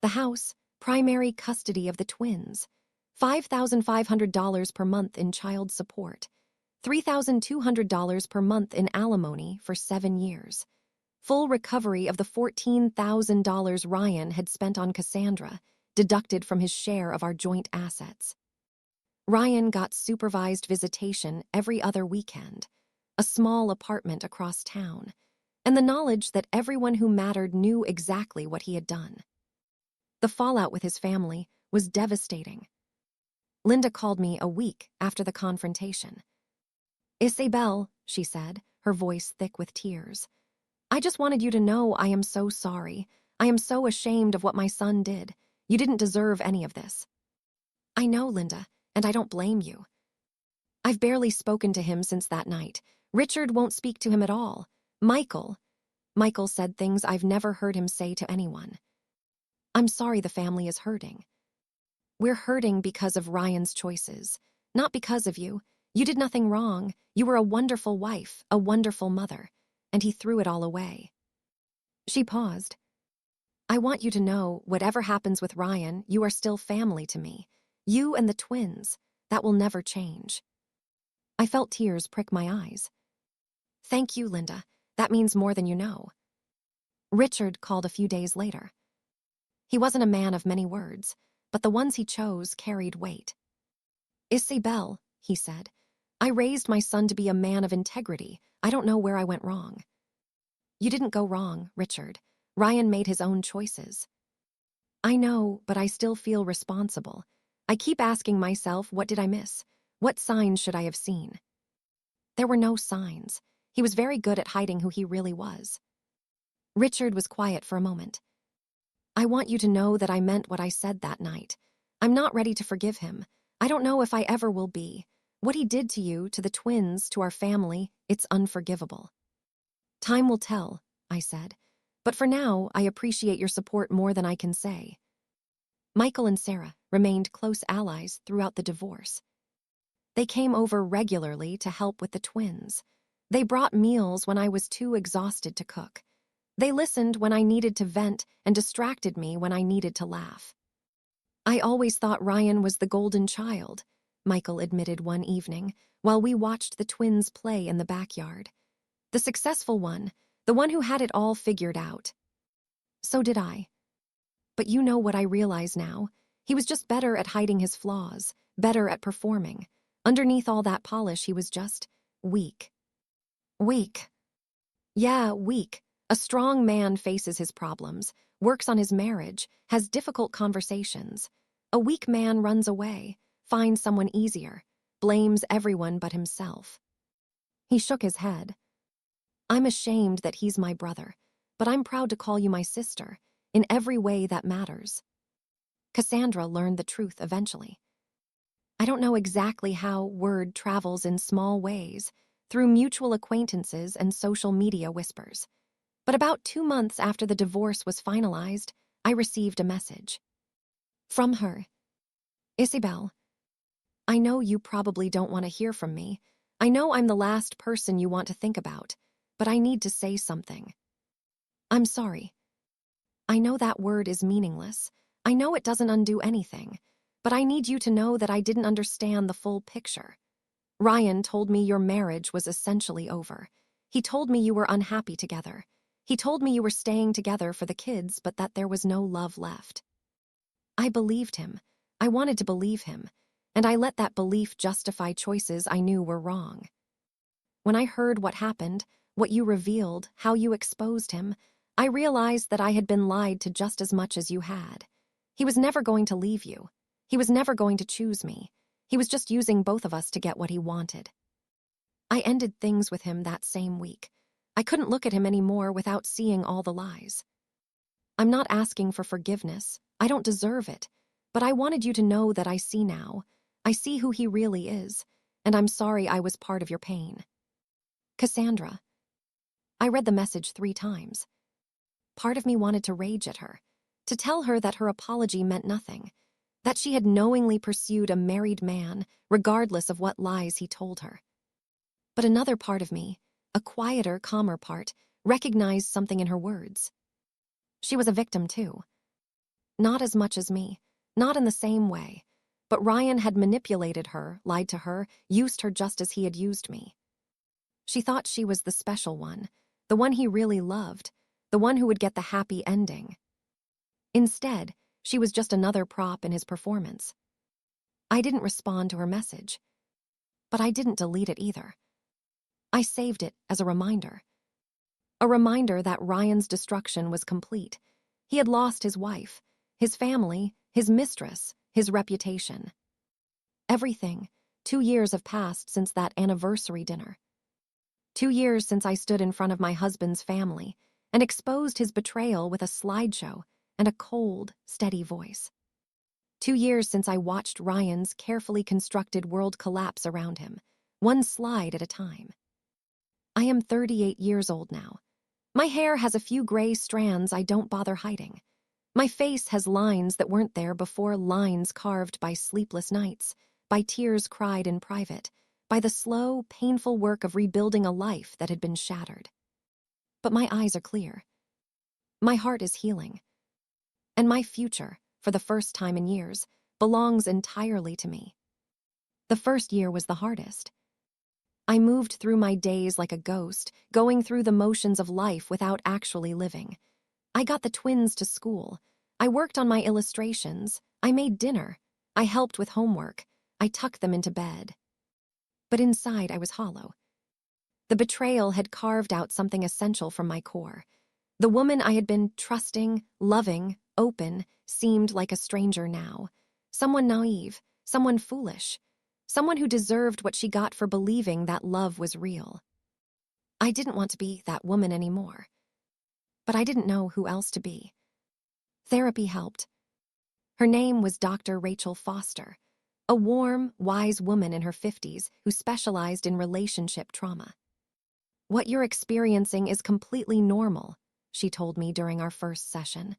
The house, primary custody of the twins, $5,500 per month in child support, $3,200 per month in alimony for 7 years, full recovery of the $14,000 Ryan had spent on Cassandra, deducted from his share of our joint assets. Ryan got supervised visitation every other weekend, a small apartment across town, and the knowledge that everyone who mattered knew exactly what he had done. The fallout with his family was devastating. Linda called me a week after the confrontation. "Isabel," she said, her voice thick with tears. "I just wanted you to know I am so sorry. I am so ashamed of what my son did. You didn't deserve any of this." "I know, Linda, and I don't blame you. I've barely spoken to him since that night. Richard won't speak to him at all. Michael said things I've never heard him say to anyone. I'm sorry the family is hurting. We're hurting because of Ryan's choices, not because of you. You did nothing wrong. You were a wonderful wife, a wonderful mother, and he threw it all away." She paused. "I want you to know, whatever happens with Ryan, you are still family to me. You and the twins. That will never change." I felt tears prick my eyes. "Thank you, Linda. That means more than you know." Richard called a few days later. He wasn't a man of many words, but the ones he chose carried weight. "Isabel," he said, "I raised my son to be a man of integrity. I don't know where I went wrong." "You didn't go wrong, Richard. Ryan made his own choices." "I know, but I still feel responsible. I keep asking myself, what did I miss? What signs should I have seen?" There were no signs. He was very good at hiding who he really was. Richard was quiet for a moment. "I want you to know that I meant what I said that night. I'm not ready to forgive him. I don't know if I ever will be. What he did to you, to the twins, to our family, it's unforgivable." "Time will tell," I said. "But for now, I appreciate your support more than I can say." Michael and Sarah remained close allies throughout the divorce. They came over regularly to help with the twins. They brought meals when I was too exhausted to cook. They listened when I needed to vent and distracted me when I needed to laugh. "I always thought Ryan was the golden child," Michael admitted one evening while we watched the twins play in the backyard. "The successful one, the one who had it all figured out." So did I. But you know what I realize now. He was just better at hiding his flaws, better at performing. Underneath all that polish, he was just weak. Weak. Yeah, weak. A strong man faces his problems, works on his marriage, has difficult conversations. A weak man runs away, finds someone easier, blames everyone but himself. He shook his head. "I'm ashamed that he's my brother, but I'm proud to call you my sister, in every way that matters." Cassandra learned the truth eventually. I don't know exactly how word travels in small ways, through mutual acquaintances and social media whispers. But about 2 months after the divorce was finalized, I received a message. From her. "Isabel, I know you probably don't want to hear from me. I know I'm the last person you want to think about, but I need to say something. I'm sorry. I know that word is meaningless. I know it doesn't undo anything, but I need you to know that I didn't understand the full picture. Ryan told me your marriage was essentially over. He told me you were unhappy together. He told me you were staying together for the kids, but that there was no love left. I believed him. I wanted to believe him, and I let that belief justify choices I knew were wrong. When I heard what happened, what you revealed, how you exposed him, I realized that I had been lied to just as much as you had. He was never going to leave you. He was never going to choose me. He was just using both of us to get what he wanted. I ended things with him that same week. I couldn't look at him anymore without seeing all the lies. I'm not asking for forgiveness. I don't deserve it. But I wanted you to know that I see now. I see who he really is, and I'm sorry I was part of your pain. Cassandra. I read the message 3 times. Part of me wanted to rage at her, to tell her that her apology meant nothing, that she had knowingly pursued a married man, regardless of what lies he told her. But another part of me, a quieter, calmer part, recognized something in her words. She was a victim too. Not as much as me, not in the same way, but Ryan had manipulated her, lied to her, used her just as he had used me. She thought she was the special one, the one he really loved, the one who would get the happy ending. Instead, she was just another prop in his performance. I didn't respond to her message, but I didn't delete it either. I saved it as a reminder. A reminder that Ryan's destruction was complete. He had lost his wife, his family, his mistress, his reputation. Everything. 2 years have passed since that anniversary dinner. 2 years since I stood in front of my husband's family and exposed his betrayal with a slideshow and a cold, steady voice. 2 years since I watched Ryan's carefully constructed world collapse around him, one slide at a time. I am 38 years old now. My hair has a few gray strands I don't bother hiding. My face has lines that weren't there before, lines carved by sleepless nights, by tears cried in private, by the slow, painful work of rebuilding a life that had been shattered. But my eyes are clear. My heart is healing. And my future, for the first time in years, belongs entirely to me. The first year was the hardest. I moved through my days like a ghost, going through the motions of life without actually living. I got the twins to school. I worked on my illustrations. I made dinner. I helped with homework. I tucked them into bed. But inside I was hollow. The betrayal had carved out something essential from my core. The woman I had been trusting, loving, open, seemed like a stranger now. Someone naive, someone foolish, someone who deserved what she got for believing that love was real. I didn't want to be that woman anymore. But I didn't know who else to be. Therapy helped. Her name was Dr. Rachel Foster, a warm, wise woman in her 50s who specialized in relationship trauma. "What you're experiencing is completely normal," she told me during our first session.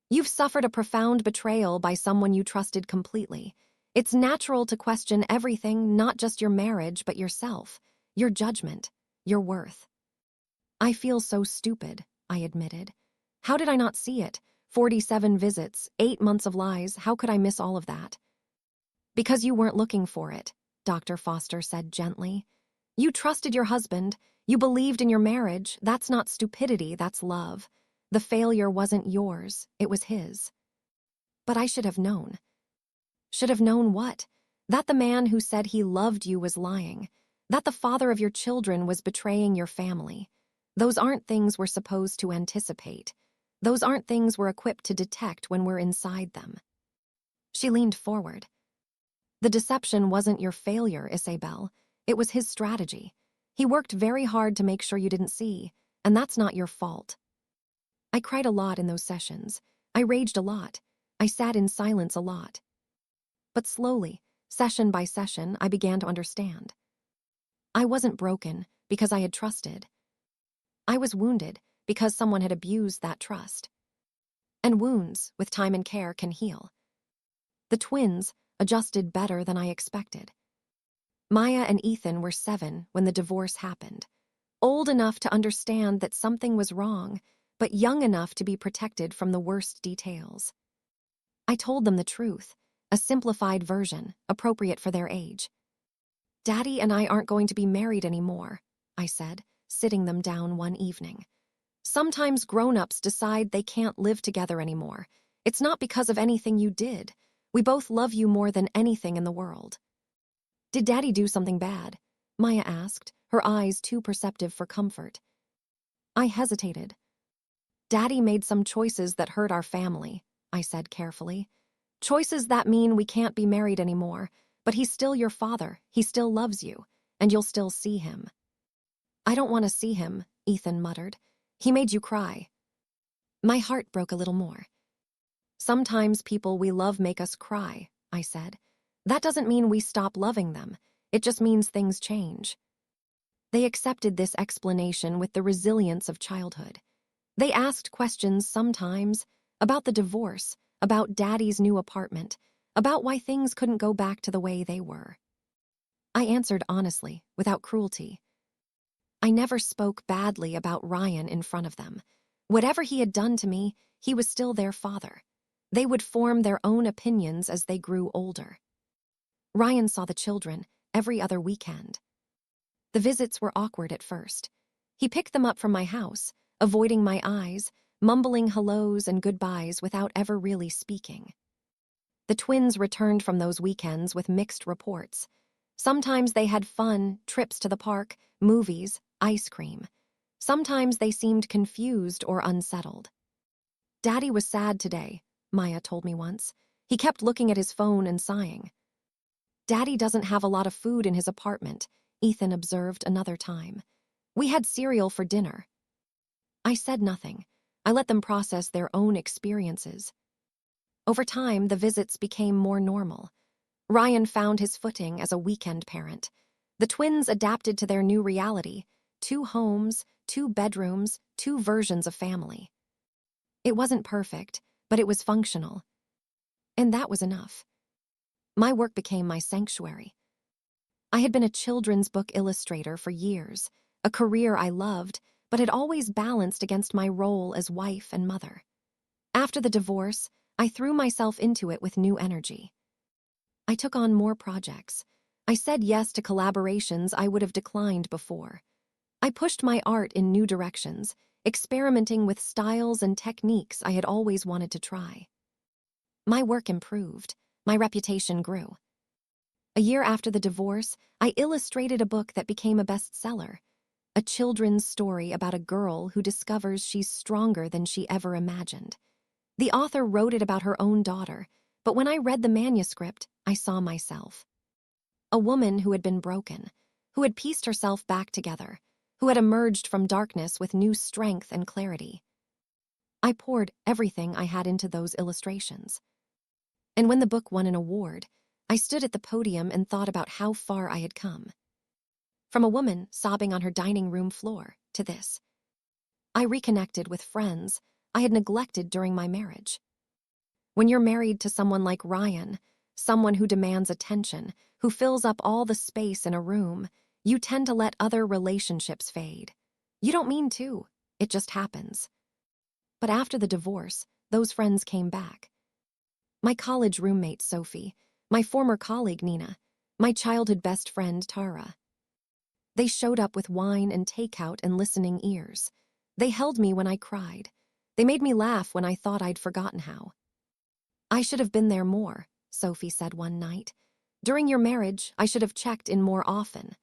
"You've suffered a profound betrayal by someone you trusted completely. It's natural to question everything, not just your marriage, but yourself, your judgment, your worth." "I feel so stupid," I admitted. "How did I not see it? 47 visits, 8 months of lies, how could I miss all of that?" "Because you weren't looking for it," Dr. Foster said gently. "You trusted your husband, you believed in your marriage. That's not stupidity, that's love. The failure wasn't yours, it was his." "But I should have known." "Should have known what? That the man who said he loved you was lying. That the father of your children was betraying your family. Those aren't things we're supposed to anticipate. Those aren't things we're equipped to detect when we're inside them." She leaned forward. "The deception wasn't your failure, Isabel. It was his strategy. He worked very hard to make sure you didn't see, and that's not your fault." I cried a lot in those sessions. I raged a lot. I sat in silence a lot. But slowly, session by session, I began to understand. I wasn't broken because I had trusted. I was wounded because someone had abused that trust. And wounds, with time and care, can heal. The twins adjusted better than I expected. Maya and Ethan were 7 when the divorce happened, old enough to understand that something was wrong, but young enough to be protected from the worst details. I told them the truth, a simplified version, appropriate for their age. "Daddy and I aren't going to be married anymore," I said, sitting them down one evening. "Sometimes grown-ups decide they can't live together anymore. It's not because of anything you did. We both love you more than anything in the world." "Did Daddy do something bad?" Maya asked, her eyes too perceptive for comfort. I hesitated. "Daddy made some choices that hurt our family," I said carefully. "Choices that mean we can't be married anymore, but he's still your father, he still loves you, and you'll still see him." "I don't want to see him," Ethan muttered. "He made you cry." My heart broke a little more. "Sometimes people we love make us cry," I said. "That doesn't mean we stop loving them. It just means things change." They accepted this explanation with the resilience of childhood. They asked questions sometimes about the divorce, about Daddy's new apartment, about why things couldn't go back to the way they were. I answered honestly, without cruelty. I never spoke badly about Ryan in front of them. Whatever he had done to me, he was still their father. They would form their own opinions as they grew older. Ryan saw the children every other weekend. The visits were awkward at first. He picked them up from my house, avoiding my eyes, mumbling hellos and goodbyes without ever really speaking. The twins returned from those weekends with mixed reports. Sometimes they had fun, trips to the park, movies, ice cream. Sometimes they seemed confused or unsettled. "Daddy was sad today," Maya told me once. "He kept looking at his phone and sighing." "Daddy doesn't have a lot of food in his apartment," Ethan observed another time. "We had cereal for dinner." I said nothing. I let them process their own experiences. Over time, the visits became more normal. Ryan found his footing as a weekend parent. The twins adapted to their new reality: 2 homes, 2 bedrooms, 2 versions of family. It wasn't perfect, but it was functional. And that was enough. My work became my sanctuary. I had been a children's book illustrator for years, a career I loved, but had always balanced against my role as wife and mother. After the divorce, I threw myself into it with new energy. I took on more projects. I said yes to collaborations I would have declined before. I pushed my art in new directions, experimenting with styles and techniques I had always wanted to try. My work improved. My reputation grew. A year after the divorce, I illustrated a book that became a bestseller, a children's story about a girl who discovers she's stronger than she ever imagined. The author wrote it about her own daughter, but when I read the manuscript, I saw myself. A woman who had been broken, who had pieced herself back together, who had emerged from darkness with new strength and clarity. I poured everything I had into those illustrations. And when the book won an award, I stood at the podium and thought about how far I had come. From a woman sobbing on her dining room floor to this. I reconnected with friends I had neglected during my marriage. When you're married to someone like Ryan, someone who demands attention, who fills up all the space in a room, you tend to let other relationships fade. You don't mean to, it just happens. But after the divorce, those friends came back. My college roommate, Sophie, my former colleague, Nina, my childhood best friend, Tara. They showed up with wine and takeout and listening ears. They held me when I cried. They made me laugh when I thought I'd forgotten how. "I should have been there more," Sophie said one night. "During your marriage, I should have checked in more often."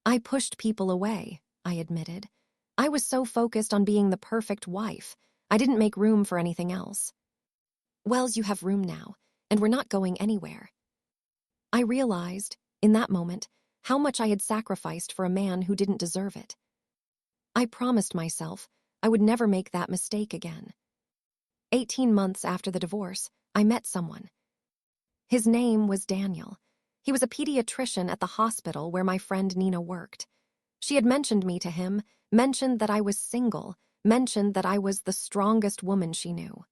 "I pushed people away," I admitted. "I was so focused on being the perfect wife, I didn't make room for anything else." "Wells, you have room now, and we're not going anywhere." I realized, in that moment, how much I had sacrificed for a man who didn't deserve it. I promised myself I would never make that mistake again. 18 months after the divorce, I met someone. His name was Daniel. He was a pediatrician at the hospital where my friend Nina worked. She had mentioned me to him, mentioned that I was single, mentioned that I was the strongest woman she knew.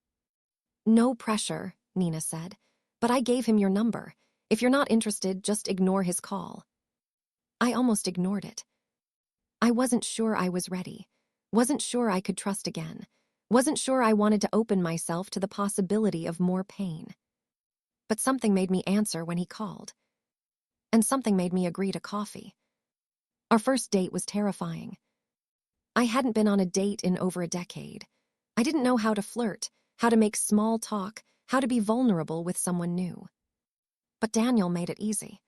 "No pressure," Nina said, "but I gave him your number. If you're not interested, just ignore his call." I almost ignored it. I wasn't sure I was ready. Wasn't sure I could trust again. Wasn't sure I wanted to open myself to the possibility of more pain. But something made me answer when he called. And something made me agree to coffee. Our first date was terrifying. I hadn't been on a date in over a decade. I didn't know how to flirt, how to make small talk, how to be vulnerable with someone new. But Daniel made it easy.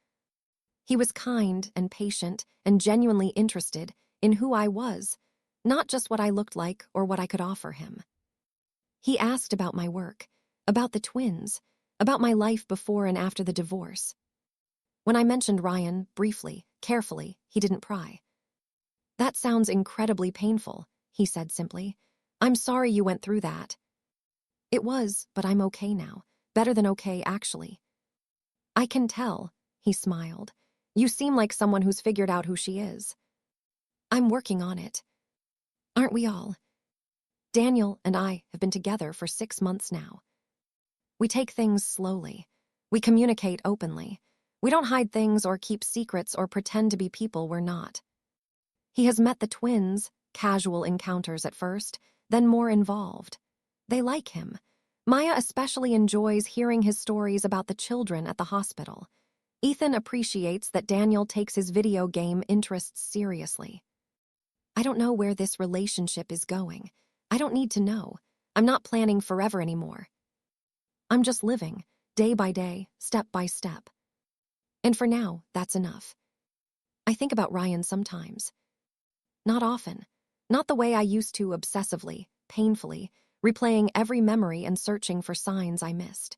He was kind and patient and genuinely interested in who I was, not just what I looked like or what I could offer him. He asked about my work, about the twins, about my life before and after the divorce. When I mentioned Ryan, briefly, carefully, he didn't pry. "That sounds incredibly painful," he said simply. "I'm sorry you went through that." It was, but I'm okay now. Better than okay, actually. "I can tell," he smiled. "You seem like someone who's figured out who she is." "I'm working on it. Aren't we all?" Daniel and I have been together for 6 months now. We take things slowly. We communicate openly. We don't hide things or keep secrets or pretend to be people we're not. He has met the twins, casual encounters at first, then more involved. They like him. Maya especially enjoys hearing his stories about the children at the hospital. Ethan appreciates that Daniel takes his video game interests seriously. I don't know where this relationship is going. I don't need to know. I'm not planning forever anymore. I'm just living, day by day, step by step. And for now, that's enough. I think about Ryan sometimes. Not often. Not the way I used to obsessively, painfully, replaying every memory and searching for signs I missed.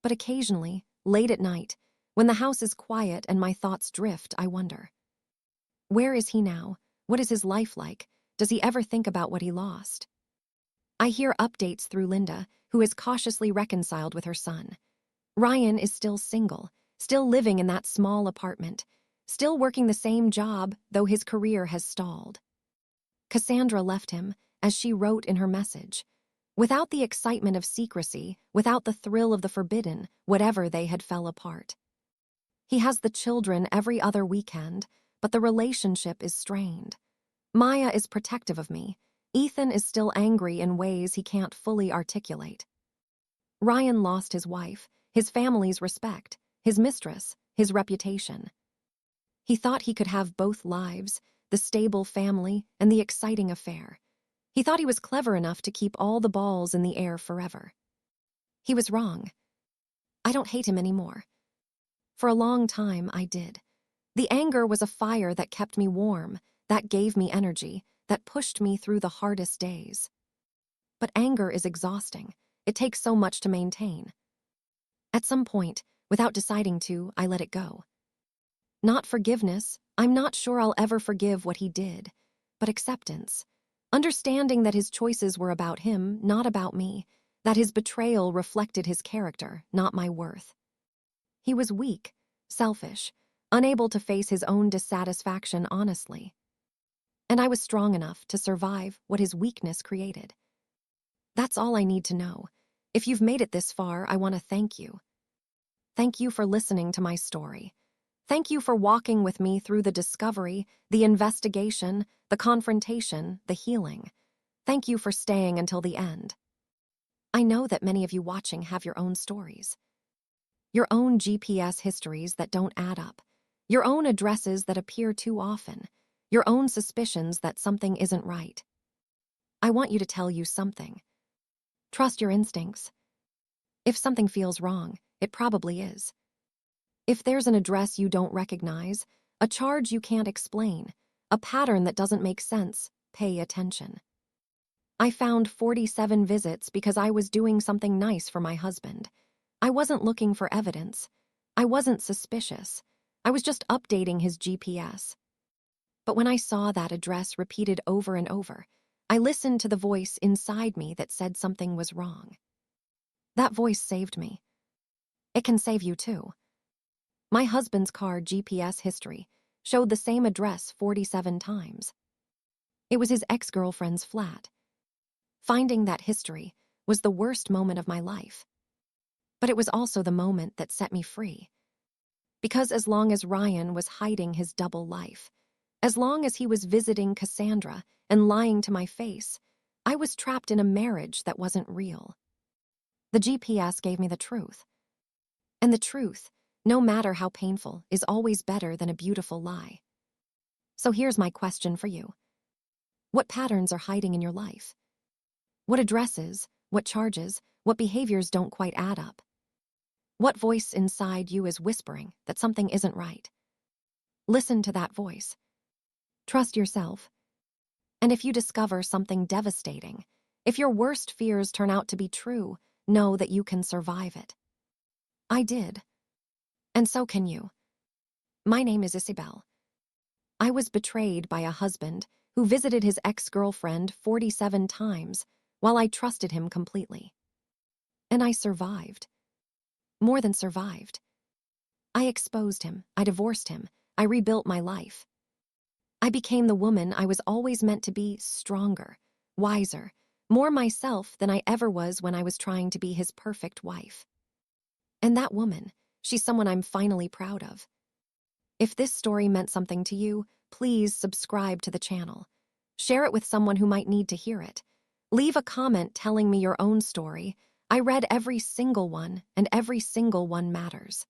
But occasionally, late at night, when the house is quiet and my thoughts drift, I wonder. Where is he now? What is his life like? Does he ever think about what he lost? I hear updates through Linda, who is cautiously reconciled with her son. Ryan is still single, still living in that small apartment, still working the same job, though his career has stalled. Cassandra left him, as she wrote in her message. Without the excitement of secrecy, without the thrill of the forbidden, whatever they had fell apart. He has the children every other weekend, but the relationship is strained. Maya is protective of me. Ethan is still angry in ways he can't fully articulate. Ryan lost his wife, his family's respect, his mistress, his reputation. He thought he could have both lives, the stable family and the exciting affair. He thought he was clever enough to keep all the balls in the air forever. He was wrong. I don't hate him anymore. For a long time, I did. The anger was a fire that kept me warm, that gave me energy, that pushed me through the hardest days. But anger is exhausting. It takes so much to maintain. At some point, without deciding to, I let it go. Not forgiveness. I'm not sure I'll ever forgive what he did, but acceptance. Understanding that his choices were about him, not about me, that his betrayal reflected his character, not my worth. He was weak, selfish, unable to face his own dissatisfaction honestly. And I was strong enough to survive what his weakness created. That's all I need to know. If you've made it this far, I want to thank you. Thank you for listening to my story. Thank you for walking with me through the discovery, the investigation, the confrontation, the healing. Thank you for staying until the end. I know that many of you watching have your own stories. Your own GPS histories that don't add up. Your own addresses that appear too often. Your own suspicions that something isn't right. I want you to tell you something. Trust your instincts. If something feels wrong, it probably is. If there's an address you don't recognize, a charge you can't explain, a pattern that doesn't make sense, pay attention. I found 47 visits because I was doing something nice for my husband. I wasn't looking for evidence. I wasn't suspicious. I was just updating his GPS. But when I saw that address repeated over and over, I listened to the voice inside me that said something was wrong. That voice saved me. It can save you too. My husband's car GPS history showed the same address 47 times. It was his ex-girlfriend's flat. Finding that history was the worst moment of my life. But it was also the moment that set me free. Because as long as Ryan was hiding his double life, as long as he was visiting Cassandra and lying to my face, I was trapped in a marriage that wasn't real. The GPS gave me the truth. And the truth, no matter how painful, is always better than a beautiful lie. So here's my question for you. What patterns are hiding in your life? What addresses, what charges, what behaviors don't quite add up? What voice inside you is whispering that something isn't right? Listen to that voice. Trust yourself. And if you discover something devastating, if your worst fears turn out to be true, know that you can survive it. I did. And so can you. My name is Isabel. I was betrayed by a husband who visited his ex-girlfriend 47 times while I trusted him completely. And I survived. More than survived. I exposed him, I divorced him, I rebuilt my life. I became the woman I was always meant to be, stronger, wiser, more myself than I ever was when I was trying to be his perfect wife. And that woman, she's someone I'm finally proud of. If this story meant something to you, please subscribe to the channel. Share it with someone who might need to hear it. Leave a comment telling me your own story. I read every single one, and every single one matters.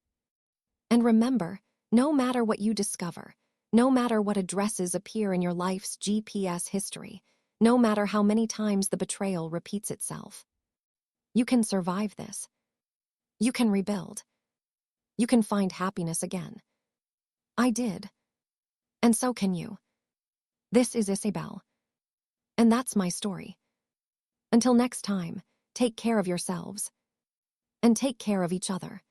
And remember, no matter what you discover, no matter what addresses appear in your life's GPS history, no matter how many times the betrayal repeats itself, you can survive this. You can rebuild. You can find happiness again. I did. And so can you. This is Isabel. And that's my story. Until next time, take care of yourselves and take care of each other.